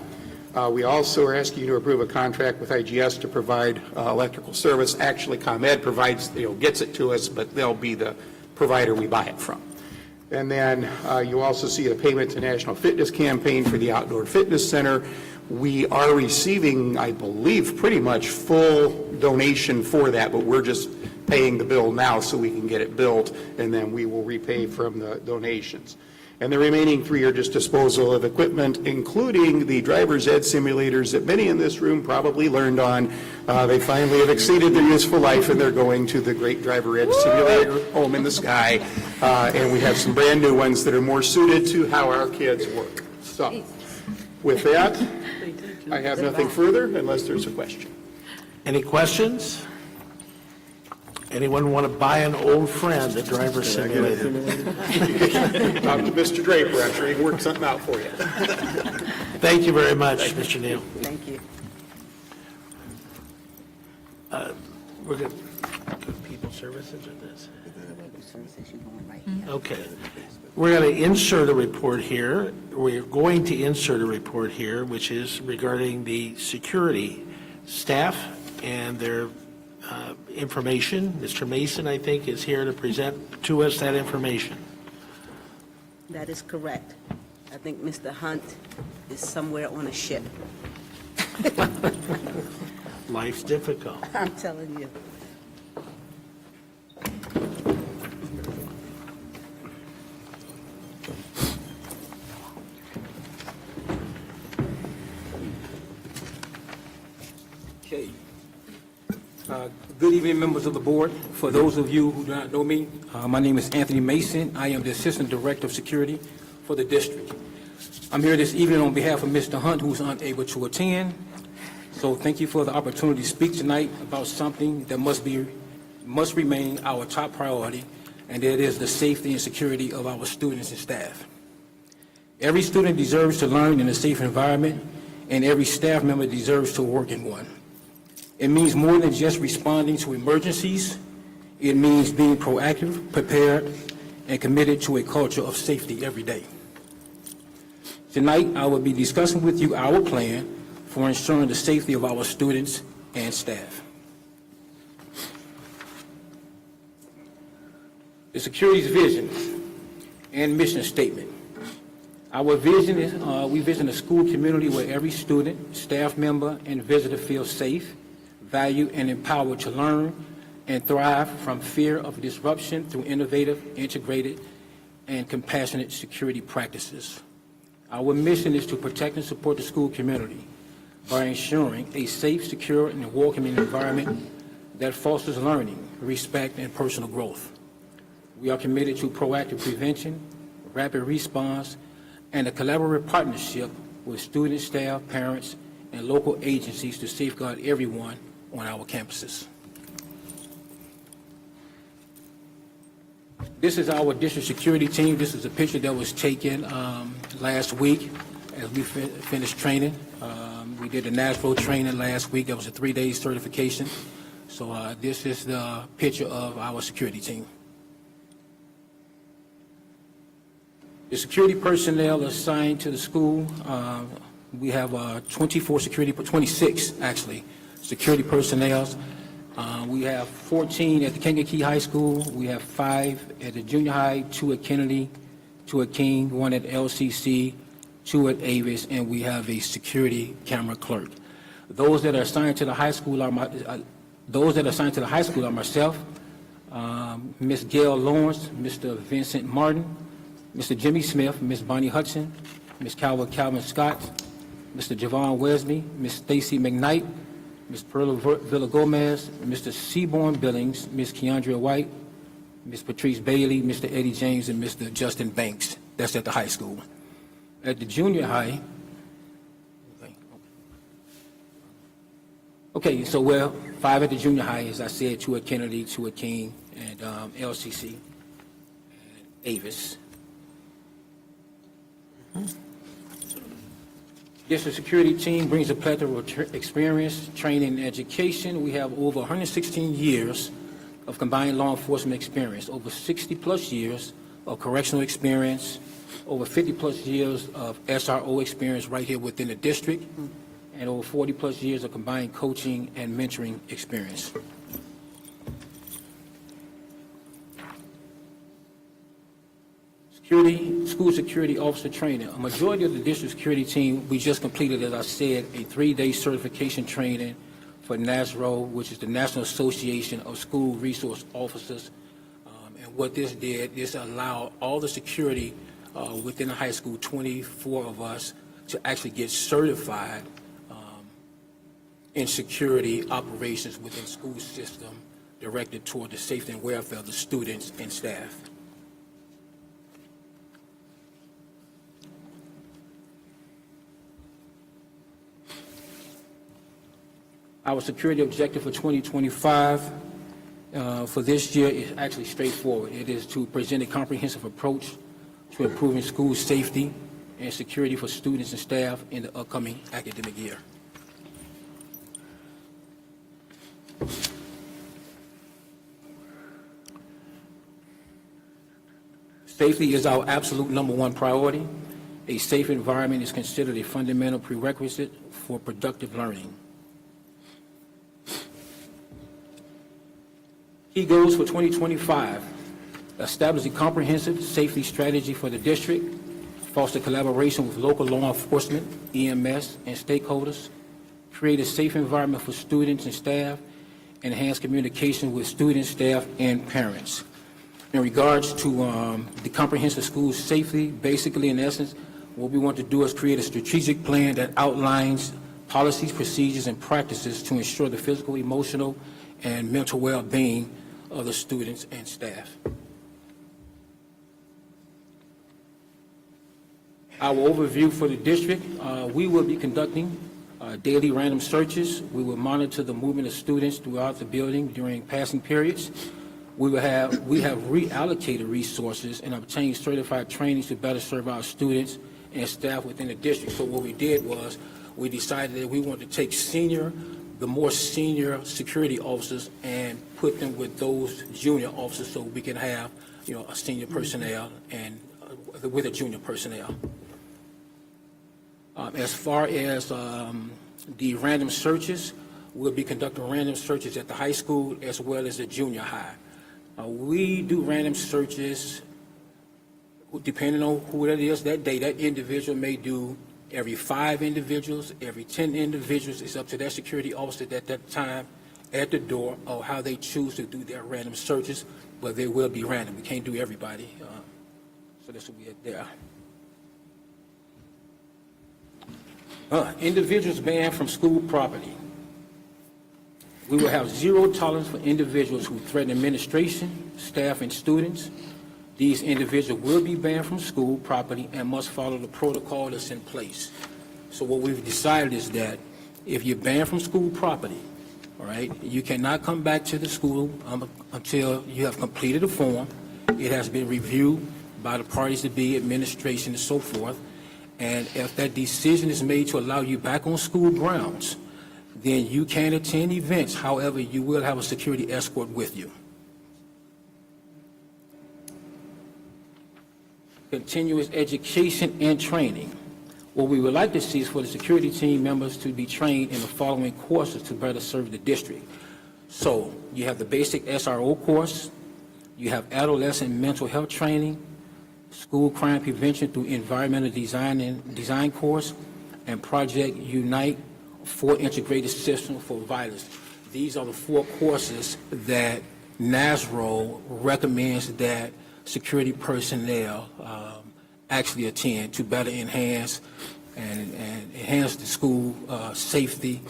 B: We also are asking you to approve a contract with IGS to provide electrical service. Actually, ComEd provides, gets it to us, but they'll be the provider we buy it from. And then you also see a payment to National Fitness Campaign for the Outdoor Fitness Center. We are receiving, I believe, pretty much full donation for that, but we're just paying the bill now so we can get it built, and then we will repay from the donations.
F: and the remaining 3 are just disposal of equipment, including the driver's ed simulators that many in this room probably learned on. They finally have exceeded their useful life, and they're going to the great driver ed simulator home in the sky. And we have some brand new ones that are more suited to how our kids work. So, with that, I have nothing further unless there's a question.
B: Any questions? Anyone want to buy an old friend, a driver simulator?
F: Talk to Mr. Draper. I'm sure he can work something out for you.
B: Thank you very much, Mr. Neal.
I: Thank you.
B: We're going to people services or this? Okay. We're going to insert a report here. We're going to insert a report here, which is regarding the security staff and their information. Mr. Mason, I think, is here to present to us that information.
I: That is correct. I think Mr. Hunt is somewhere on a ship.
B: Life's difficult.
I: I'm telling you.
J: Okay. Good evening, members of the board. For those of you who do not know me, my name is Anthony Mason. I am the Assistant Director of Security for the district. I'm here this evening on behalf of Mr. Hunt, who's unable to attend. So thank you for the opportunity to speak tonight about something that must remain our top priority, and that is the safety and security of our students and staff. Every student deserves to learn in a safe environment, and every staff member deserves to work in one. It means more than just responding to emergencies. It means being proactive, prepared, and committed to a culture of safety every day. Tonight, I will be discussing with you our plan for ensuring the safety of our students and staff. The security's vision and mission statement. Our vision is, we vision a school community where every student, staff member, and visitor feels safe, valued, and empowered to learn and thrive from fear of disruption through innovative, integrated, and compassionate security practices. Our mission is to protect and support the school community by ensuring a safe, secure, and welcoming environment that fosters learning, respect, and personal growth. We are committed to proactive prevention, rapid response, and a collaborative partnership with students, staff, parents, and local agencies to safeguard everyone on our campuses. This is our district security team. This is a picture that was taken last week as we finished training. We did the Nashville training last week. That was a 3-day certification. So this is the picture of our security team. The security personnel assigned to the school, we have 26 actually, security personnel. We have 14 at the Kankakee High School. We have 5 at the junior high, 2 at Kennedy, 2 at King, 1 at LCC, 2 at Avis, and we have a security camera clerk. Those that are assigned to the high school are myself, Ms. Gail Lawrence, Mr. Vincent Martin, Mr. Jimmy Smith, Ms. Bonnie Hudson, Ms. Calvin Scott, Mr. Javon Wesley, Ms. Stacy McKnight, Ms. Perla Villa-Gomez, Mr. Seaborn Billings, Ms. Keandra White, Ms. Patrice Bailey, Mr. Eddie James, and Mr. Justin Banks. That's at the high school. At the junior high, okay, so well, 5 at the junior high, as I said, 2 at Kennedy, 2 at King, and LCC, and Avis. District security team brings a plethora of experience, training, and education. We have over 116 years of combined law enforcement experience, over 60-plus years of correctional experience, over 50-plus years of SRO experience right here within the district, and over 40-plus years of combined coaching and mentoring experience. School security officer training. A majority of the district security team, we just completed, as I said, a 3-day certification training for NASRO, which is the National Association of School Resource Officers. And what this did, this allowed all the security within the high school, 24 of us, to actually get certified in security operations within school system directed toward the safety and welfare of the students and staff. Our security objective for 2025 for this year is actually straightforward. It is to present a comprehensive approach to improving school safety and security for students and staff in the upcoming academic year. Safety is our absolute #1 priority. A safe environment is considered a fundamental prerequisite for productive learning. Key goals for 2025: establish a comprehensive safety strategy for the district, foster collaboration with local law enforcement, EMS, and stakeholders, create a safe environment for students and staff, enhance communication with students, staff, and parents. In regards to the comprehensive school safety, basically, in essence, what we want to do is create a strategic plan that outlines policies, procedures, and practices to ensure the physical, emotional, and mental well-being of the students and staff. Our overview for the district, we will be conducting daily random searches. We will monitor the movement of students throughout the building during passing periods. We have reallocated resources and obtained certified trainings to better serve our students and staff within the district. So what we did was we decided that we wanted to take the more senior security officers and put them with those junior officers so we can have, a senior personnel and with a junior personnel. As far as the random searches, we'll be conducting random searches at the high school as well as the junior high. We do random searches depending on who that is that day. That individual may do every 5 individuals, every 10 individuals. It's up to that security officer at that time at the door or how they choose to do their random searches, but they will be random. We can't do everybody. So this will be it there. Individuals banned from school property. We will have zero tolerance for individuals who threaten administration, staff, and students. These individuals will be banned from school property and must follow the protocol that's in place. So what we've decided is that if you're banned from school property, all right, you cannot come back to the school until you have completed a form. It has been reviewed by the parties to be, administration, and so forth. And if that decision is made to allow you back on school grounds, then you can attend events. However, you will have a security escort with you. Continuous education and training. What we would like to see is for the security team members to be trained in the following courses to better serve the district. So you have the basic SRO course, you have adolescent mental health training, school crime prevention through environmental design course, and Project Unite for integrated system for violence. These are the 4 courses that NASRO recommends that security personnel actually attend to better enhance the school safety,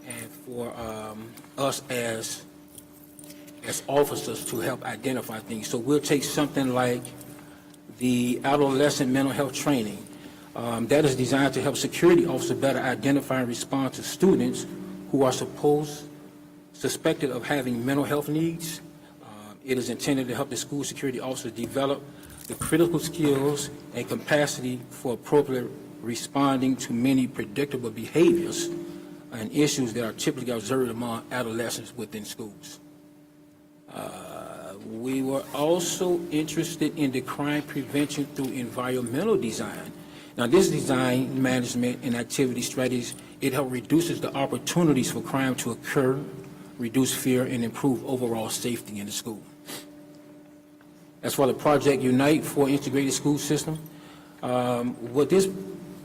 J: and for us as officers to help identify things. So we'll take something like the adolescent mental health training. That is designed to help security officers better identify and respond to students who are suspected of having mental health needs. It is intended to help the school security officers develop the critical skills and capacity for appropriate responding to many predictable behaviors and issues that are typically observed among adolescents within schools. We were also interested in the crime prevention through environmental design. Now, this design management and activity strategies, it helps reduces the opportunities for crime to occur, reduce fear, and improve overall safety in the school. As for the Project Unite for integrated school system, what this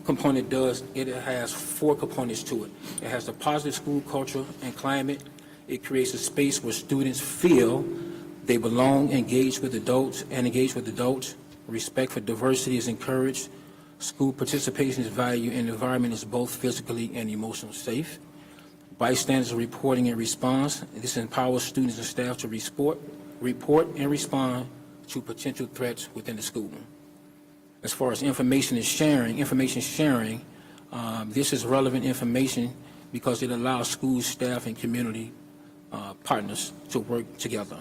J: component does, it has 4 components to it. It has the positive school culture and climate. It creates a space where students feel they belong, engage with adults. Respect for diversity is encouraged. School participation is valued, and the environment is both physically and emotionally safe. Bystanders reporting and response. This empowers students and staff to report and respond to potential threats within the school. As far as information sharing, this is relevant information because it allows school staff and community partners to work together.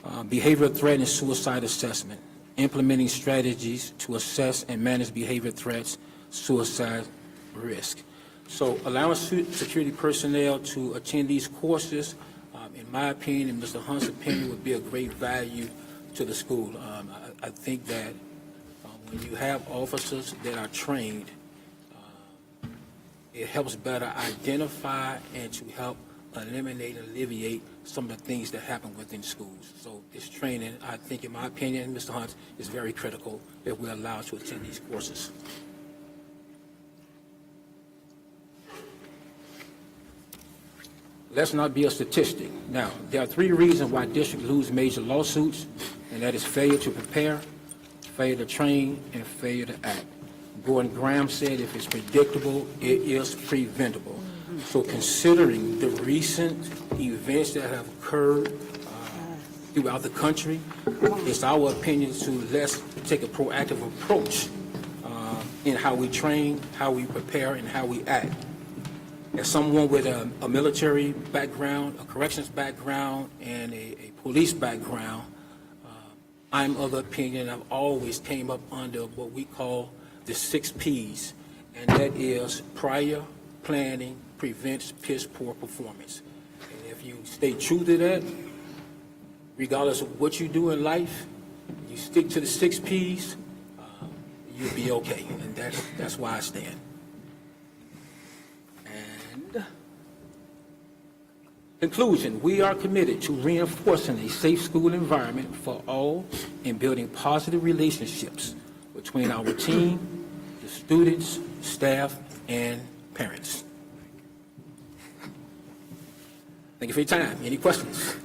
J: Behavioral threat and suicide assessment, implementing strategies to assess and manage behavior threats, suicide risk. So allowing security personnel to attend these courses, in my opinion, and Mr. Hunt's opinion, would be a great value to the school. I think that when you have officers that are trained, it helps better identify and to help eliminate and alleviate some of the things that happen within schools. So this training, I think, in my opinion, Mr. Hunt, is very critical if we're allowed to attend these courses. Let's not be a statistic. Now, there are 3 reasons why districts lose major lawsuits, and that is failure to prepare, failure to train, and failure to act. Gordon Graham said if it's predictable, it is preventable. So considering the recent events that have occurred throughout the country, it's our opinion to let's take a proactive approach in how we train, how we prepare, and how we act. As someone with a military background, a corrections background, and a police background, I'm of the opinion I've always came up under what we call the 6 Ps, and that is prior planning prevents piss poor performance. And if you stay true to that, regardless of what you do in life, you stick to the 6 Ps, you'll be okay, and that's why I stand. And conclusion, we are committed to reinforcing a safe school environment for all and building positive relationships between our team, the students, staff, and parents. Thank you for your time. Any questions?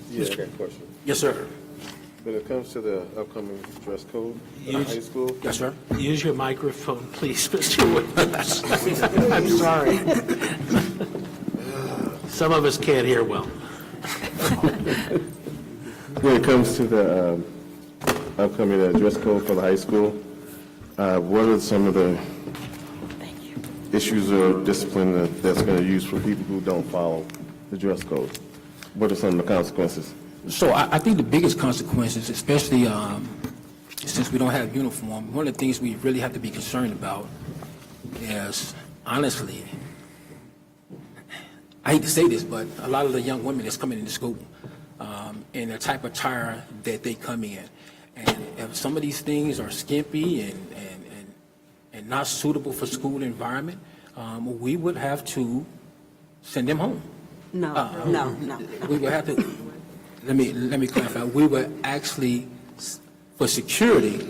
C: Yeah, I got a question.
J: Yes, sir.
C: When it comes to the upcoming dress code in high school,
J: Yes, sir.
B: Use your microphone, please, Mr. Williams. I'm sorry. Some of us can't hear well.
C: when it comes to the upcoming dress code for the high school, what are some of the issues or discipline that's going to use for people who don't follow the dress code? What are some of the consequences?
J: So I think the biggest consequences, especially since we don't have uniform, one of the things we really have to be concerned about is, honestly, I hate to say this, but a lot of the young women that's coming into school and the type of attire that they come in. And if some of these things are skimpy and not suitable for school environment, we would have to send them home.
I: No.
J: We would have to, let me clarify, we would actually, for security,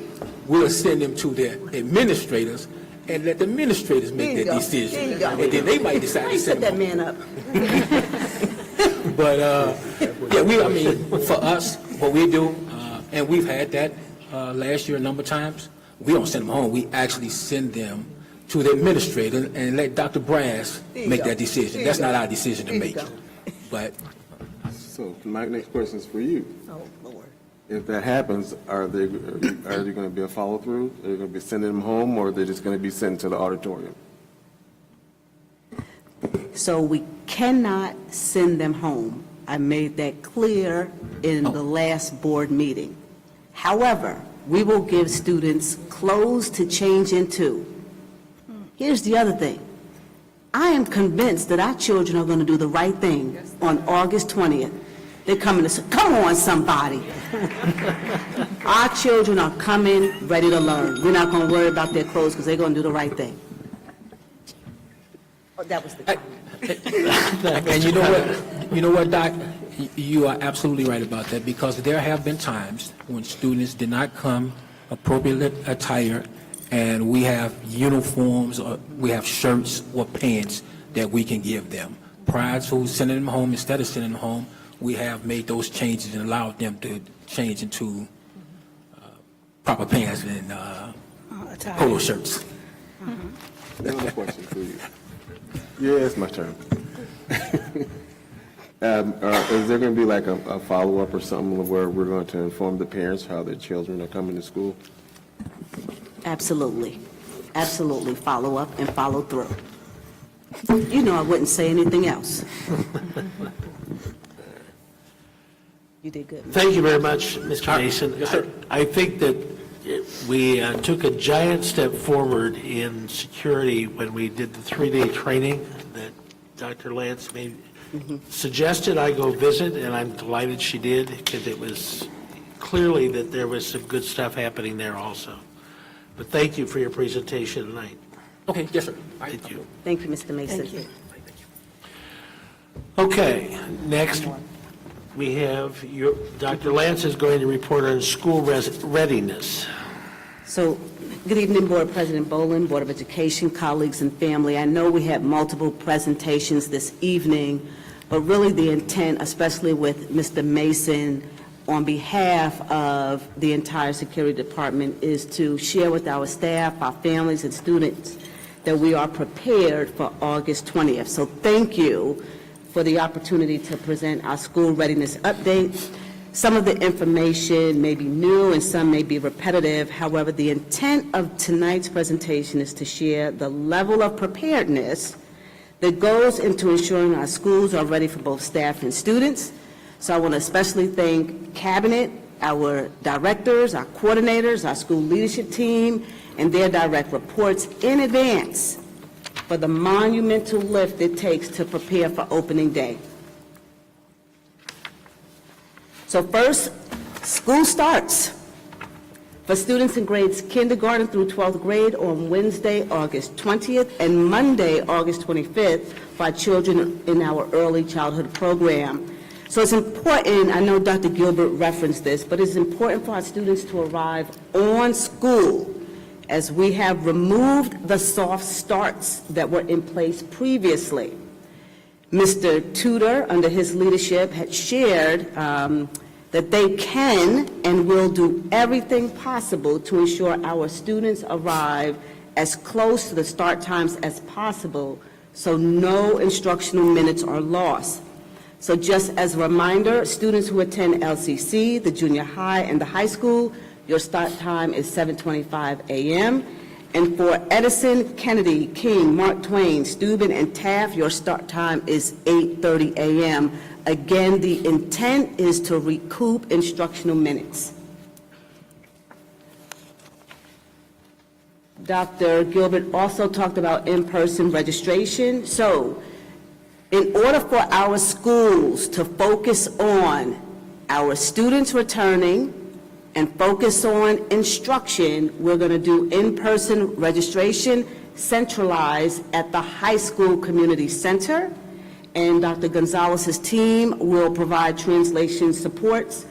J: we'll send them to their administrators and let the administrators make that decision.
I: There you go.
J: And then they might decide to
I: Set
J: send
I: that
J: them home.
I: man up.
J: But, yeah, for us, what we do, and we've had that last year a number of times, we don't send them home. We actually send them to the administrator and let Dr. Brass make that decision. That's not our decision to make. But
C: So my next question is for you.
I: Oh, Lord.
C: If that happens, are there going to be a follow-through? Are they going to be sending them home, or are they just going to be sent to the auditorium?
I: So we cannot send them home. I made that clear in the last board meeting. However, we will give students clothes to change into. Here's the other thing. I am convinced that our children are going to do the right thing on August 20th. They're coming to say, come on, somebody. Our children are coming ready to learn. We're not going to worry about their clothes because they're going to do the right thing. Oh, that was the comment.
J: and you know what, Doc? You are absolutely right about that, because there have been times when students did not come appropriately attired, and we have uniforms or we have shirts or pants that we can give them. Prior to sending them home, instead of sending them home, we have made those changes and allowed them to change into proper pants and polo shirts.
C: Another question for you. Yeah, it's my turn. Is there going to be like a follow-up or something where we're going to inform the parents how their children are coming to school?
I: Absolutely. Absolutely. Follow up and follow through. You know I wouldn't say anything else. You did good.
B: Thank you very much, Mr. Mason.
J: Yes, sir.
B: I think that we took a giant step forward in security when we did the 3-day training that Dr. Lance suggested I go visit, and I'm delighted she did, because it was clearly that there was some good stuff happening there also. But thank you for your presentation tonight.
J: Okay, yes, sir.
B: Thank you.
I: Thank you, Mr. Mason.
G: Thank you.
B: Okay, next we have Dr. Lance is going to report on school readiness.
I: So, good evening, Board President Boland, Board of Education, colleagues, and family. I know we had multiple presentations this evening, but really the intent, especially with Mr. Mason, on behalf of the entire security department, is to share with our staff, our families, and students that we are prepared for August 20th. So thank you for the opportunity to present our school readiness update. Some of the information may be new and some may be repetitive. However, the intent of tonight's presentation is to share the level of preparedness that goes into ensuring our schools are ready for both staff and students. So I want to especially thank Cabinet, our directors, our coordinators, our school leadership team, and their direct reports in advance for the monumental lift it takes to prepare for opening day. So first, school starts for students in grades kindergarten through 12th grade on Wednesday, August 20th, and Monday, August 25th, for our children in our early childhood program. So it's important, I know Dr. Gilbert referenced this, but it's important for our students to arrive on school, as we have removed the soft starts that were in place previously. Mr. Tudor, under his leadership, had shared that they can and will do everything possible to ensure our students arrive as close to the start times as possible, so no instructional minutes are lost. So just as a reminder, students who attend LCC, the junior high, and the high school, your start time is 7:25 a.m. And for Edison, Kennedy, King, Mark Twain, Steuben, and Taft, your start time is 8:30 a.m. Again, the intent is to recoup instructional minutes. Dr. Gilbert also talked about in-person registration. So, in order for our schools to focus on our students returning and focus on instruction, we're going to do in-person registration centralized at the high school community center, and Dr. Gonzalez's team will provide translation supports.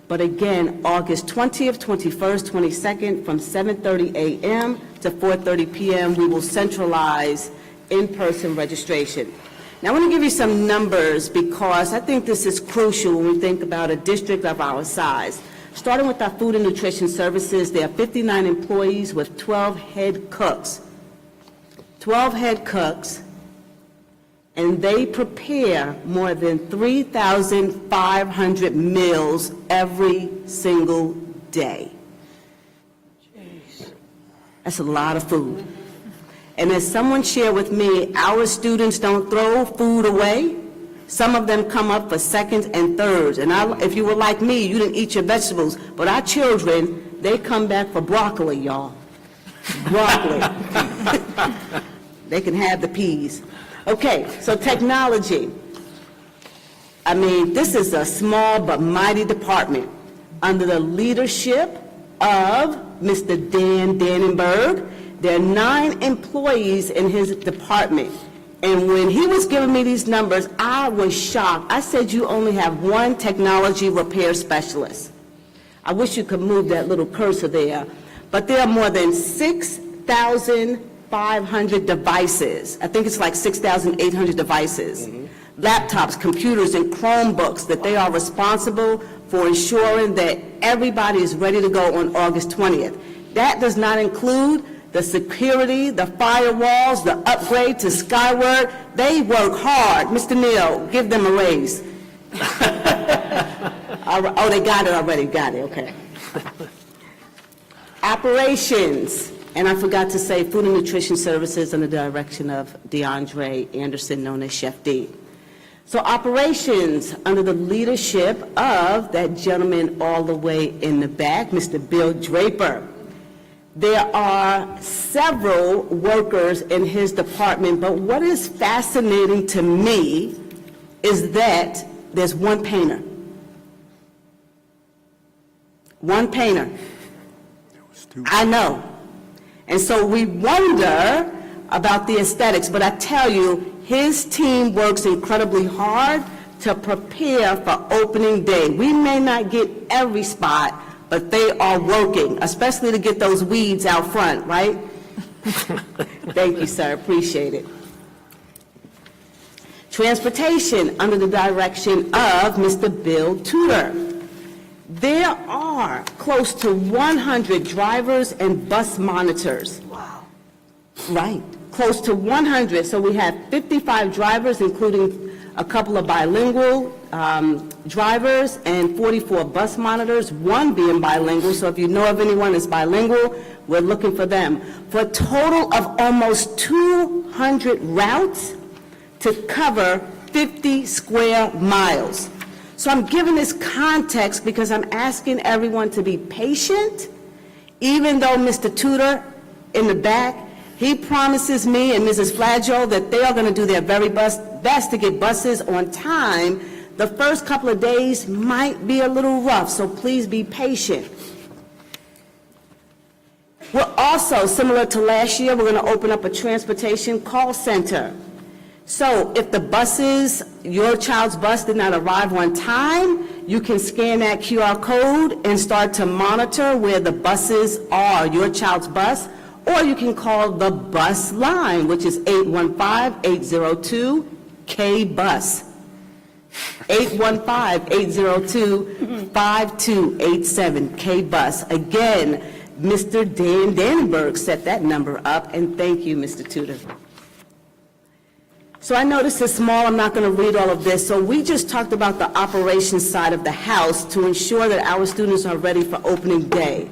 I: But again, August 20th, 21st, 22nd, from 7:30 a.m. to 4:30 p.m., we will centralize in-person registration. Now, I want to give you some numbers because I think this is crucial when we think about a district of our size. Starting with our food and nutrition services, there are 59 employees with 12 head cooks. 12 head cooks, and they prepare more than 3,500 meals every single day. That's a lot of food. And as someone shared with me, our students don't throw food away. Some of them come up for seconds and thirds. And if you were like me, you didn't eat your vegetables. But our children, they come back for broccoli, y'all. Broccoli. They can have the peas. Okay, so technology. I mean, this is a small but mighty department under the leadership of Mr. Dan Dannenberg. There are 9 employees in his department. And when he was giving me these numbers, I was shocked. I said, you only have 1 technology repair specialist. I wish you could move that little cursor there. But there are more than 6,500 devices. I think it's like 6,800 devices. Laptops, computers, and Chromebooks that they are responsible for ensuring that everybody is ready to go on August 20th. That does not include the security, the firewalls, the upgrade to Skyward. They work hard. Mr. Neal, give them a raise. Oh, they got it already. Got it, okay. Operations, and I forgot to say Food and Nutrition Services under the direction of DeAndre Anderson, known as Chef D. So operations, under the leadership of that gentleman all the way in the back, Mr. Bill Draper. There are several workers in his department, but what is fascinating to me is that there's one painter. One painter. I know. And so we wonder about the aesthetics, but I tell you, his team works incredibly hard to prepare for opening day. We may not get every spot, but they are working, especially to get those weeds out front, right? Thank you, sir. Appreciate it. Transportation, under the direction of Mr. Bill Tudor. There are close to 100 drivers and bus monitors. Wow. Right, close to 100. So we have 55 drivers, including a couple of bilingual drivers, and 44 bus monitors, one being bilingual. So if you know of anyone that's bilingual, we're looking for them. For a total of almost 200 routes to cover 50 square miles. So I'm giving this context because I'm asking everyone to be patient, even though Mr. Tudor in the back, he promises me and Mrs. Flaggio that they are going to do their very best to get buses on time. The first couple of days might be a little rough, so please be patient. We're also, similar to last year, we're going to open up a transportation call center. So if the buses, your child's bus did not arrive on time, you can scan that QR code and start to monitor where the buses are, your child's bus, or you can call the bus line, which is 815-802-K-BUS. 815-802-5287, K-BUS. Again, Mr. Dan Dannenberg set that number up, and thank you, Mr. Tudor. So I know this is small, I'm not going to read all of this. So we just talked about the operations side of the house to ensure that our students are ready for opening day.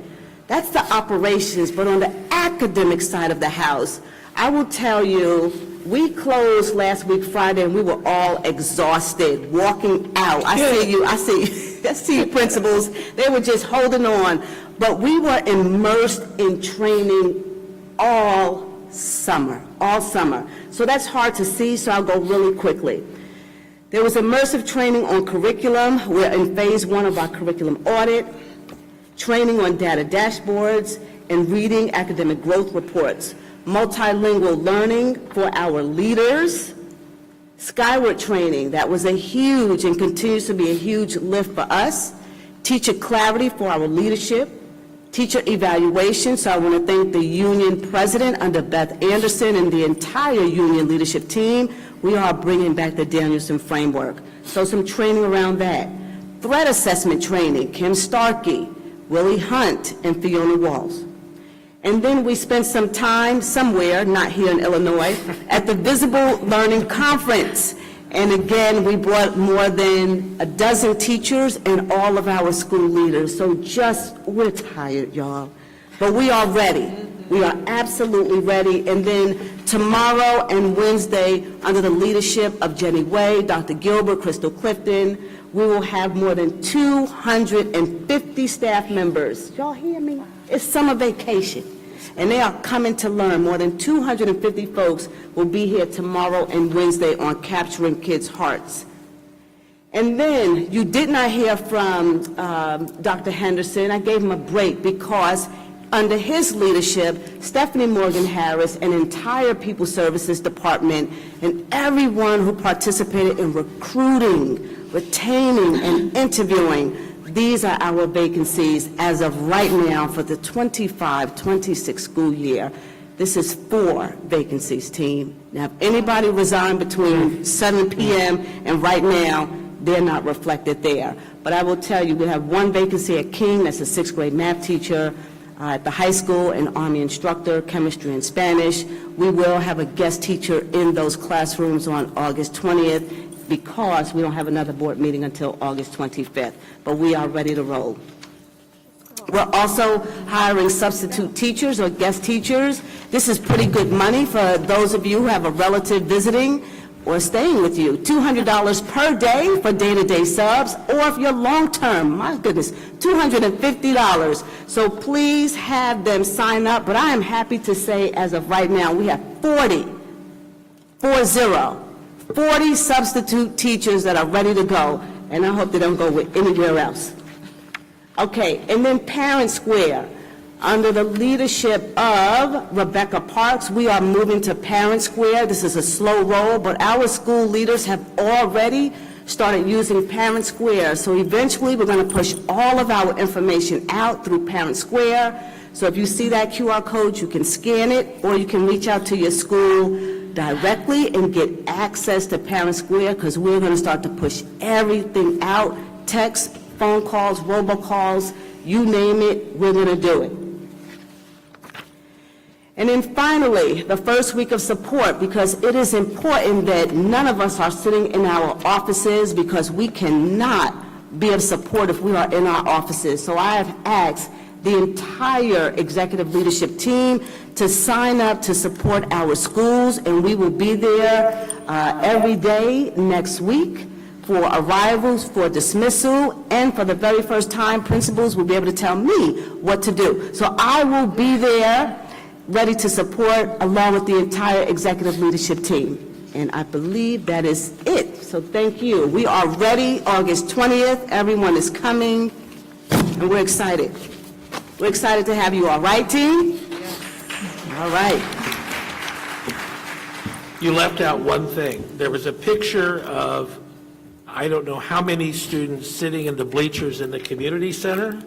I: That's the operations, but on the academic side of the house, I will tell you, we closed last week Friday and we were all exhausted, walking out. I see you principals, they were just holding on. But we were immersed in training all summer. So that's hard to see, so I'll go really quickly. There was immersive training on curriculum. We're in phase 1 of our curriculum audit, training on data dashboards, and reading academic growth reports. Multilingual learning for our leaders. Skyward training, that was a huge and continues to be a huge lift for us. Teacher clarity for our leadership. Teacher evaluation, so I want to thank the union president under Beth Anderson and the entire union leadership team. We are bringing back the Danielson framework. So some training around that. Threat assessment training, Kim Starkey, Willie Hunt, and Fiona Walls. And then we spent some time somewhere, not here in Illinois, at the Visible Learning Conference. And again, we brought more than a dozen teachers and all of our school leaders. So we're tired, y'all. But we are ready. We are absolutely ready. And then tomorrow and Wednesday, under the leadership of Jenny Way, Dr. Gilbert, Crystal Clifton, we will have more than 250 staff members. Y'all hear me? It's summer vacation. And they are coming to learn. More than 250 folks will be here tomorrow and Wednesday on capturing kids' hearts. And then you did not hear from Dr. Henderson. I gave him a break because under his leadership, Stephanie Morgan Harris, an entire People Services Department, and everyone who participated in recruiting, retaining, and interviewing, these are our vacancies as of right now for the 25-26 school year. This is 4 vacancies, team. Now, if anybody resigned between 7 p.m. and right now, they're not reflected there. But but I will tell you, we have one vacancy at King, that's a sixth grade math teacher, at the high school, an Army instructor, chemistry and Spanish. We will have a guest teacher in those classrooms on August 20th because we don't have another board meeting until August 25th, but we are ready to roll. We're also hiring substitute teachers or guest teachers. This is pretty good money for those of you who have a relative visiting or staying with you. $200 per day for day-to-day subs, or if you're long-term, my goodness, $250. So please have them sign up, but I am happy to say as of right now, we have 40 substitute teachers that are ready to go, and I hope they don't go with anywhere else. Okay, and then Parent Square. Under the leadership of Rebecca Parks, we are moving to Parent Square. This is a slow roll, but our school leaders have already started using Parent Square. So eventually, we're going to push all of our information out through Parent Square. So if you see that QR code, you can scan it, or you can reach out to your school directly and get access to Parent Square, because we're going to start to push everything out, text, phone calls, robocalls, you name it, we're going to do it. And then finally, the first week of support, because it is important that none of us are sitting in our offices, because we cannot be of support if we are in our offices. So I have asked the entire executive leadership team to sign up to support our schools, and we will be there every day next week for arrivals, for dismissal, and for the very first time, principals will be able to tell me what to do. So I will be there ready to support along with the entire executive leadership team. And I believe that is it. So thank you. We are ready, August 20th. Everyone is coming, and we're excited. We're excited to have you all right, team? All right.
B: You left out one thing. There was a picture of, I don't know how many students sitting in the bleachers in the community center,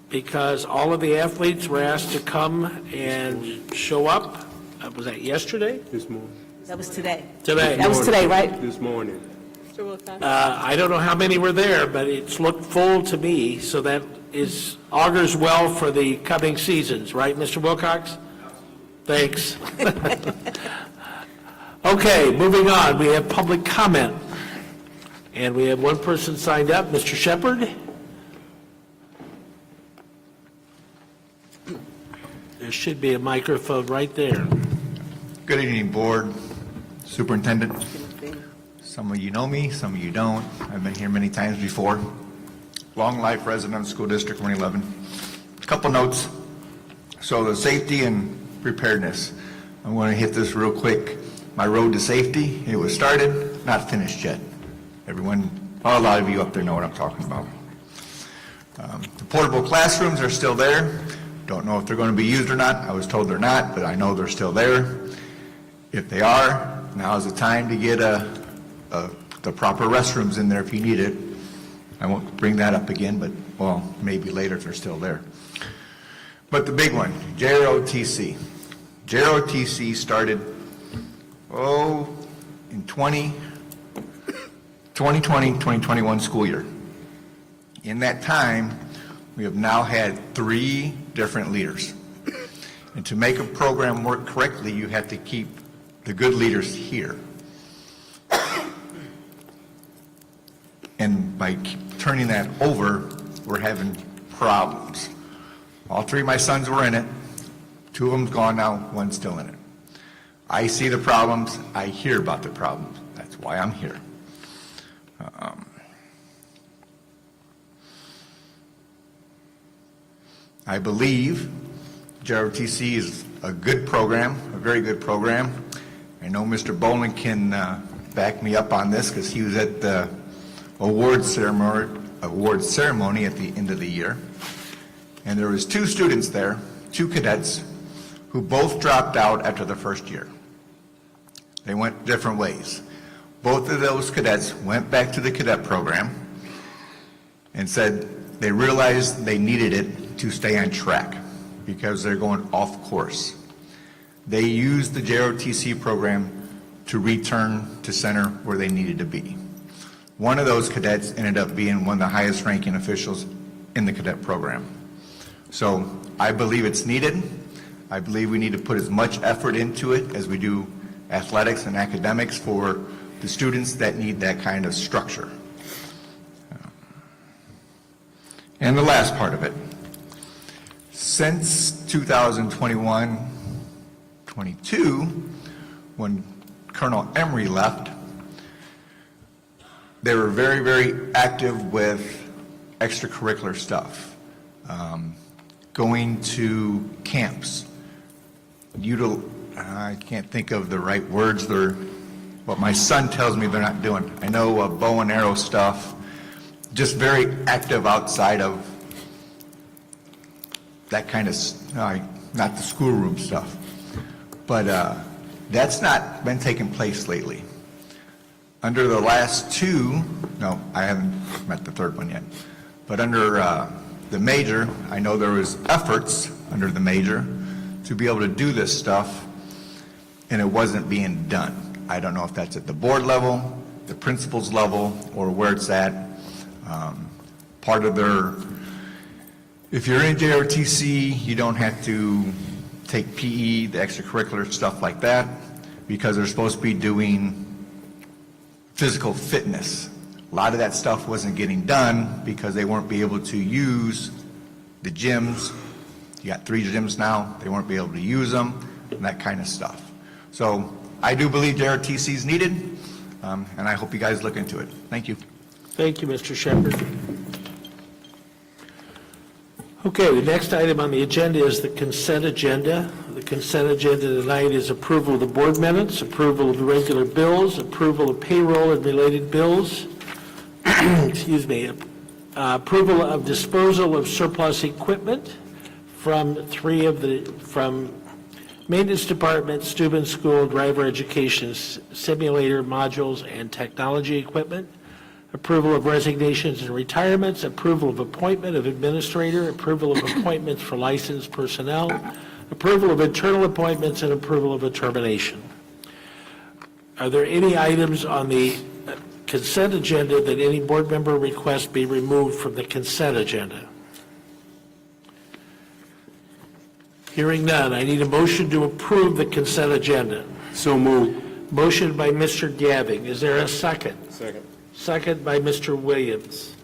B: because all of the athletes were asked to come and show up. Was that yesterday?
C: This morning.
I: That was today.
B: Today.
I: That was today, right?
C: This morning.
B: I don't know how many were there, but it's looked full to me, so that augurs well for the coming seasons, right, Mr. Wilcox? Thanks. Okay, moving on. We have public comment. And we have one person signed up, Mr. Shepard. There should be a microphone right there.
K: Good evening, Board, Superintendent. Some of you know me, some of you don't. I've been here many times before. Long life resident of School District 111. A couple notes. So the safety and preparedness. I'm going to hit this real quick. My road to safety, it was started, not finished yet. Everyone, a lot of you up there know what I'm talking about. The portable classrooms are still there. Don't know if they're going to be used or not. I was told they're not, but I know they're still there. If they are, now is the time to get the proper restrooms in there if you need it. I won't bring that up again, but, well, maybe later if they're still there. But the big one, JROTC. JROTC started, in 2020-2021 school year. In that time, we have now had 3 different leaders. And to make a program work correctly, you have to keep the good leaders here. And by turning that over, we're having problems. All 3 of my sons were in it. 2 of them's gone now, 1's still in it. I see the problems, I hear about the problems. That's why I'm here. I believe JROTC is a good program, a very good program. I know Mr. Boland can back me up on this because he was at the awards ceremony at the end of the year. And there was 2 students there, 2 cadets, who both dropped out after the first year. They went different ways. Both of those cadets went back to the cadet program and said they realized they needed it to stay on track because they're going off course. They used the JROTC program to return to center where they needed to be. One of those cadets ended up being one of the highest ranking officials in the cadet program. So I believe it's needed. I believe we need to put as much effort into it as we do athletics and academics for the students that need that kind of structure. And the last part of it, since 2021-22, when Colonel Emery left, they were very, very active with extracurricular stuff, going to camps, I can't think of the right words, what my son tells me they're not doing. I know bow and arrow stuff, just very active outside of that kind of, not the schoolroom stuff. But that's not been taking place lately. Under the last two, no, I haven't met the third one yet, but under the major, I know there was efforts under the major to be able to do this stuff, and it wasn't being done. I don't know if that's at the board level, the principal's level, or where it's at. Part of their, if you're in JRTC, you don't have to take PE, the extracurricular stuff like that, because they're supposed to be doing physical fitness. A lot of that stuff wasn't getting done because they weren't able to use the gyms. You got 3 gyms now, they weren't able to use them, and that kind of stuff. So I do believe JRTC is needed, and I hope you guys look into it. Thank you.
B: Thank you, Mr. Shepherd. Okay, the next item on the agenda is the consent agenda. The consent agenda tonight is approval of the board minutes, approval of the regular bills, approval of payroll and related bills, excuse me, approval of disposal of surplus equipment from maintenance department, student school, driver education, simulator modules, and technology equipment, approval of resignations and retirements, approval of appointment of administrator, approval of appointments for licensed personnel, approval of internal appointments, and approval of a termination. Are there any items on the consent agenda that any board member requests be removed from the consent agenda? Hearing none, I need a motion to approve the consent agenda.
C: So moved.
B: Motion by Mr. Gabbing. Is there a second?
C: Second.
B: Second by Mr. Williams.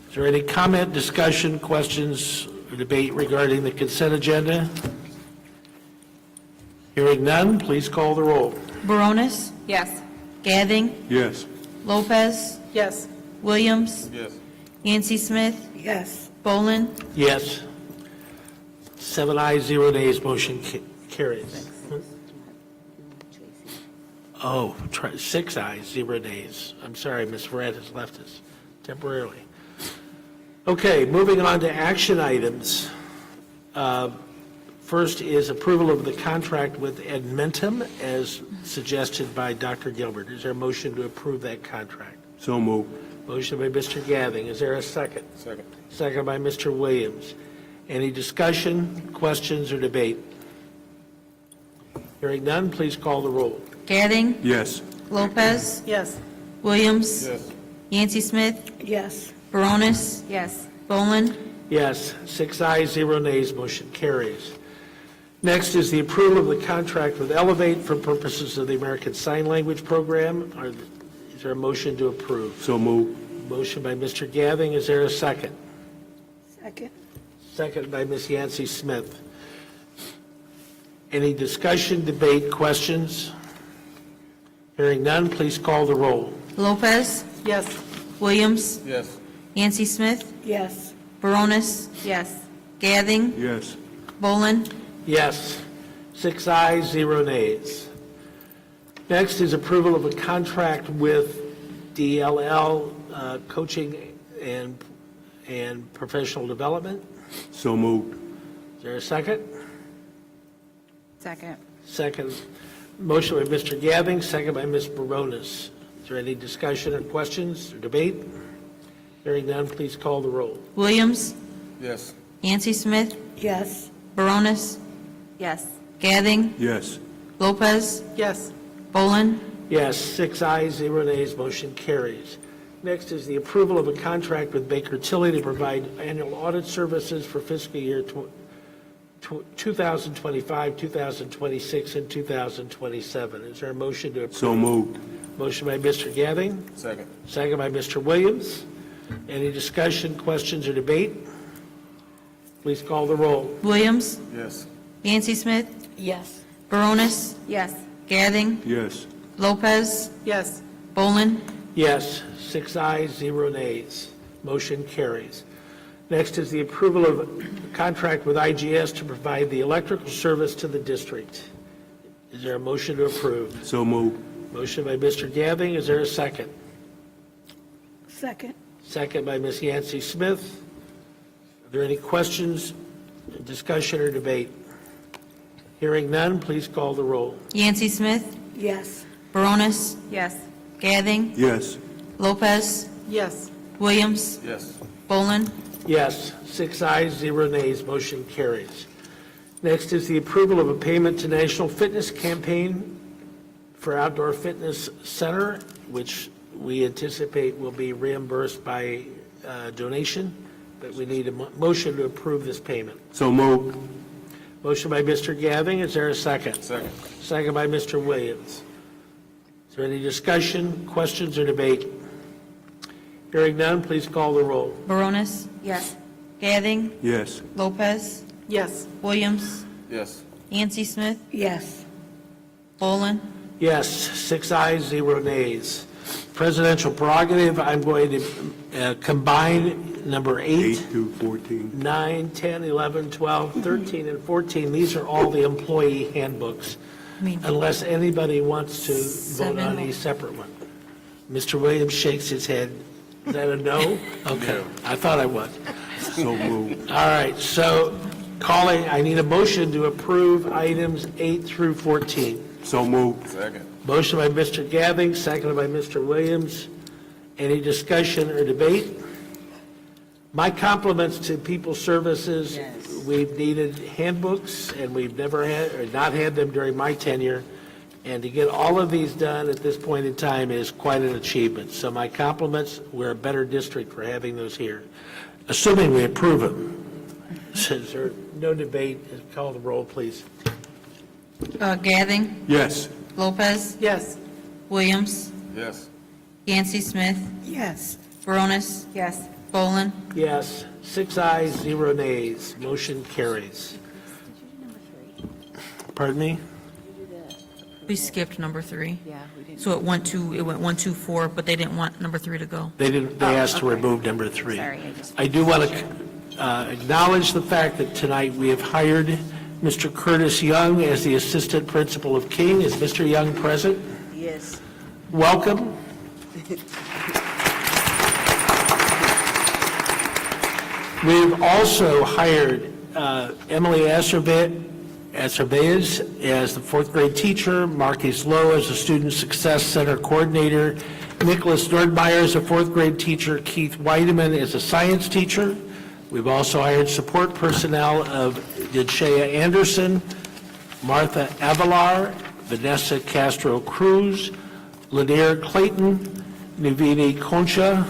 B: Is there any comment, discussion, questions, or debate regarding the consent agenda? Hearing none, please call the roll.
A: Baronis,
E: Yes.
A: Gathing,
C: Yes.
A: Lopez,
G: Yes.
A: Williams,
C: Yes.
A: Yancey Smith,
G: Yes.
A: Bolin,
B: Yes. 7 ayes, 0 nays, motion carries. Oh, 6 ayes, 0 nays. I'm sorry, Ms. Verret has left us temporarily. Okay, moving on to action items. First is approval of the contract with Edmentum as suggested by Dr. Gilbert. Is there a motion to approve that contract?
C: So moved.
B: Motion by Mr. Gathing. Is there a second?
C: Second.
B: Second by Mr. Williams. Any discussion, questions, or debate? Hearing none, please call the roll.
A: Gathing,
C: Yes.
A: Lopez,
G: Yes.
A: Williams,
C: Yes.
A: Yancey Smith,
G: Yes.
A: Baronis,
D: Yes.
A: Bolin,
B: Yes, 6 ayes, 0 nays, motion carries. Next is the approval of the contract with Elevate for purposes of the American Sign Language Program. Is there a motion to approve?
C: So moved.
B: Motion by Mr. Gathing. Is there a second?
G: Second.
B: Second by Ms. Yancey Smith. Any discussion, debate, questions? Hearing none, please call the roll.
A: Lopez,
G: Yes.
A: Williams,
C: Yes.
A: Yancey Smith,
G: Yes.
A: Baronis,
D: Yes.
A: Gathing,
C: Yes.
A: Bolin,
B: Yes, 6 ayes, 0 nays. Next is approval of a contract with DLL Coaching and Professional Development.
C: So moved.
B: Is there a second?
D: Second.
B: Second. Motion by Mr. Gathing, second by Ms. Baronis. Is there any discussion or questions or debate? Hearing none, please call the roll.
A: Williams,
C: Yes.
A: Yancey Smith,
G: Yes.
A: Baronis,
D: Yes.
A: Gathing,
C: Yes.
A: Lopez,
G: Yes.
A: Bolin,
B: Yes, 6 ayes, 0 nays, motion carries. Next is the approval of a contract with Baker Tilly to provide annual audit services for fiscal year 2025, 2026, and 2027. Is there a motion to approve?
C: So moved.
B: Motion by Mr. Gathing.
C: Second.
B: Second by Mr. Williams. Any discussion, questions, or debate? Please call the roll.
A: Williams,
C: Yes.
A: Nancy Smith,
G: Yes.
A: Baronis,
D: Yes.
A: Gathing,
C: Yes.
A: Lopez,
G: Yes.
A: Bolin,
B: Yes, 6 ayes, 0 nays. Motion carries. Next is the approval of a contract with IGS to provide the electrical service to the district. Is there a motion to approve?
C: So moved.
B: Motion by Mr. Gathing. Is there a second?
G: Second.
B: Second by Ms. Yancey Smith. Are there any questions, discussion, or debate? Hearing none, please call the roll.
A: Yancey Smith,
G: Yes.
A: Baronis,
D: Yes.
A: Gathing,
C: Yes.
A: Lopez,
G: Yes.
A: Williams,
C: Yes.
A: Bolin,
B: Yes, 6 ayes, 0 nays, motion carries. Next is the approval of a payment to National Fitness Campaign for Outdoor Fitness Center, which we anticipate will be reimbursed by donation, but we need a motion to approve this payment.
C: So moved.
B: Motion by Mr. Gathing, is there a second?
C: Second.
B: Second by Mr. Williams. Is there any discussion, questions, or debate? Hearing none, please call the roll.
A: Baronis,
D: Yes.
A: Gathing,
C: Yes.
A: Lopez,
G: Yes.
A: Williams,
C: Yes.
A: Nancy Smith,
G: Yes.
A: Bolin,
B: Yes, 6 ayes, 0 nays. Presidential prerogative, I'm going to combine number 8,
C: 8 through 14.
B: 9, 10, 11, 12, 13, and 14. These are all the employee handbooks, unless anybody wants to vote on a separate one. Mr. Williams shakes his head. Is that a no? Okay, I thought I was.
C: So moved.
B: All right, so I need a motion to approve items 8 through 14.
C: So moved. Second.
B: Motion by Mr. Gathing, seconded by Mr. Williams. Any discussion or debate? My compliments to People Services. We've needed handbooks, and we've never had, or not had them during my tenure. And to get all of these done at this point in time is quite an achievement. So my compliments. We're a better district for having those here, assuming we approve them. Is there no debate? Call the roll, please.
A: Gathing,
C: Yes.
A: Lopez,
G: Yes.
A: Williams,
C: Yes.
A: Yancey Smith,
G: Yes.
A: Baronis,
D: Yes.
A: Bolin,
B: Yes, 6 ayes, 0 nays. Motion carries. Pardon me?
A: we skipped number 3.
D: Yeah, we didn't.
A: So it went 1, 2, 4, but they didn't want number 3 to go.
B: They asked to remove number 3.
D: Sorry, I just-
B: I do want to acknowledge the fact that tonight we have hired Mr. Curtis Young as the Assistant Principal of King. Is Mr. Young present?
I: Yes.
B: Welcome. We've also hired Emily Acevedo as the fourth grade teacher, Marcus Lowe as the Student Success Center Coordinator, Nicholas Nordmeyer as a fourth grade teacher, Keith Weideman as a science teacher. We've also hired support personnel of Didshea Anderson, Martha Avalar, Vanessa Castro Cruz, Lanier Clayton, Navini Concha,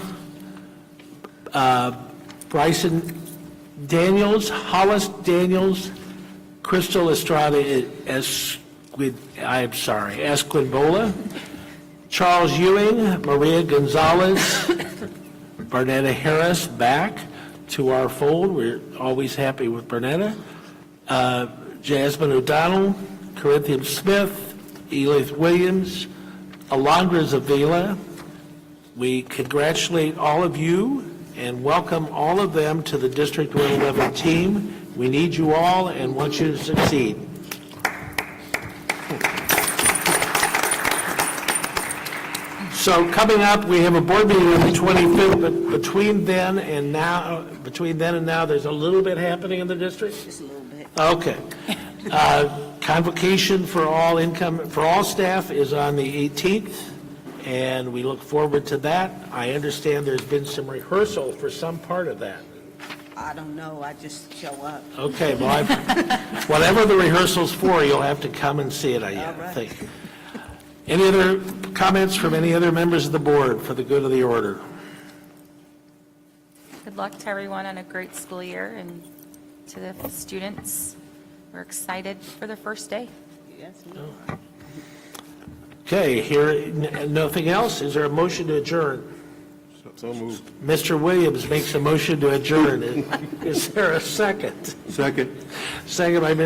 B: Bryson Daniels, Hollis Daniels, Crystal Estrada Esquimbola, Charles Ewing, Maria Gonzalez, Barnetta Harris back to our fold. We're always happy with Barnetta. Jasmine O'Donnell, Corinthian Smith, Elith Williams, Alondra Zavila. We congratulate all of you and welcome all of them to the District 111 team. We need you all and want you to succeed. So coming up, we have a board meeting on the 25th, but between then and now, there's a little bit happening in the district?
I: Just a little bit.
B: Okay. Convocation for all staff is on the 18th, and we look forward to that. I understand there's been some rehearsal for some part of that.
I: I don't know, I just show up.
B: Okay, well, whatever the rehearsal's for, you'll have to come and see it, I
I: All right.
B: think. Any other comments from any other members of the board for the good of the order?
D: Good luck to everyone on a great school year, and to the students. We're excited for their first day.
B: Okay, here, nothing else? Is there a motion to adjourn?
C: So moved.
B: Mr. Williams makes a motion to adjourn. Is there a second?
C: Second.
B: Second by Mr.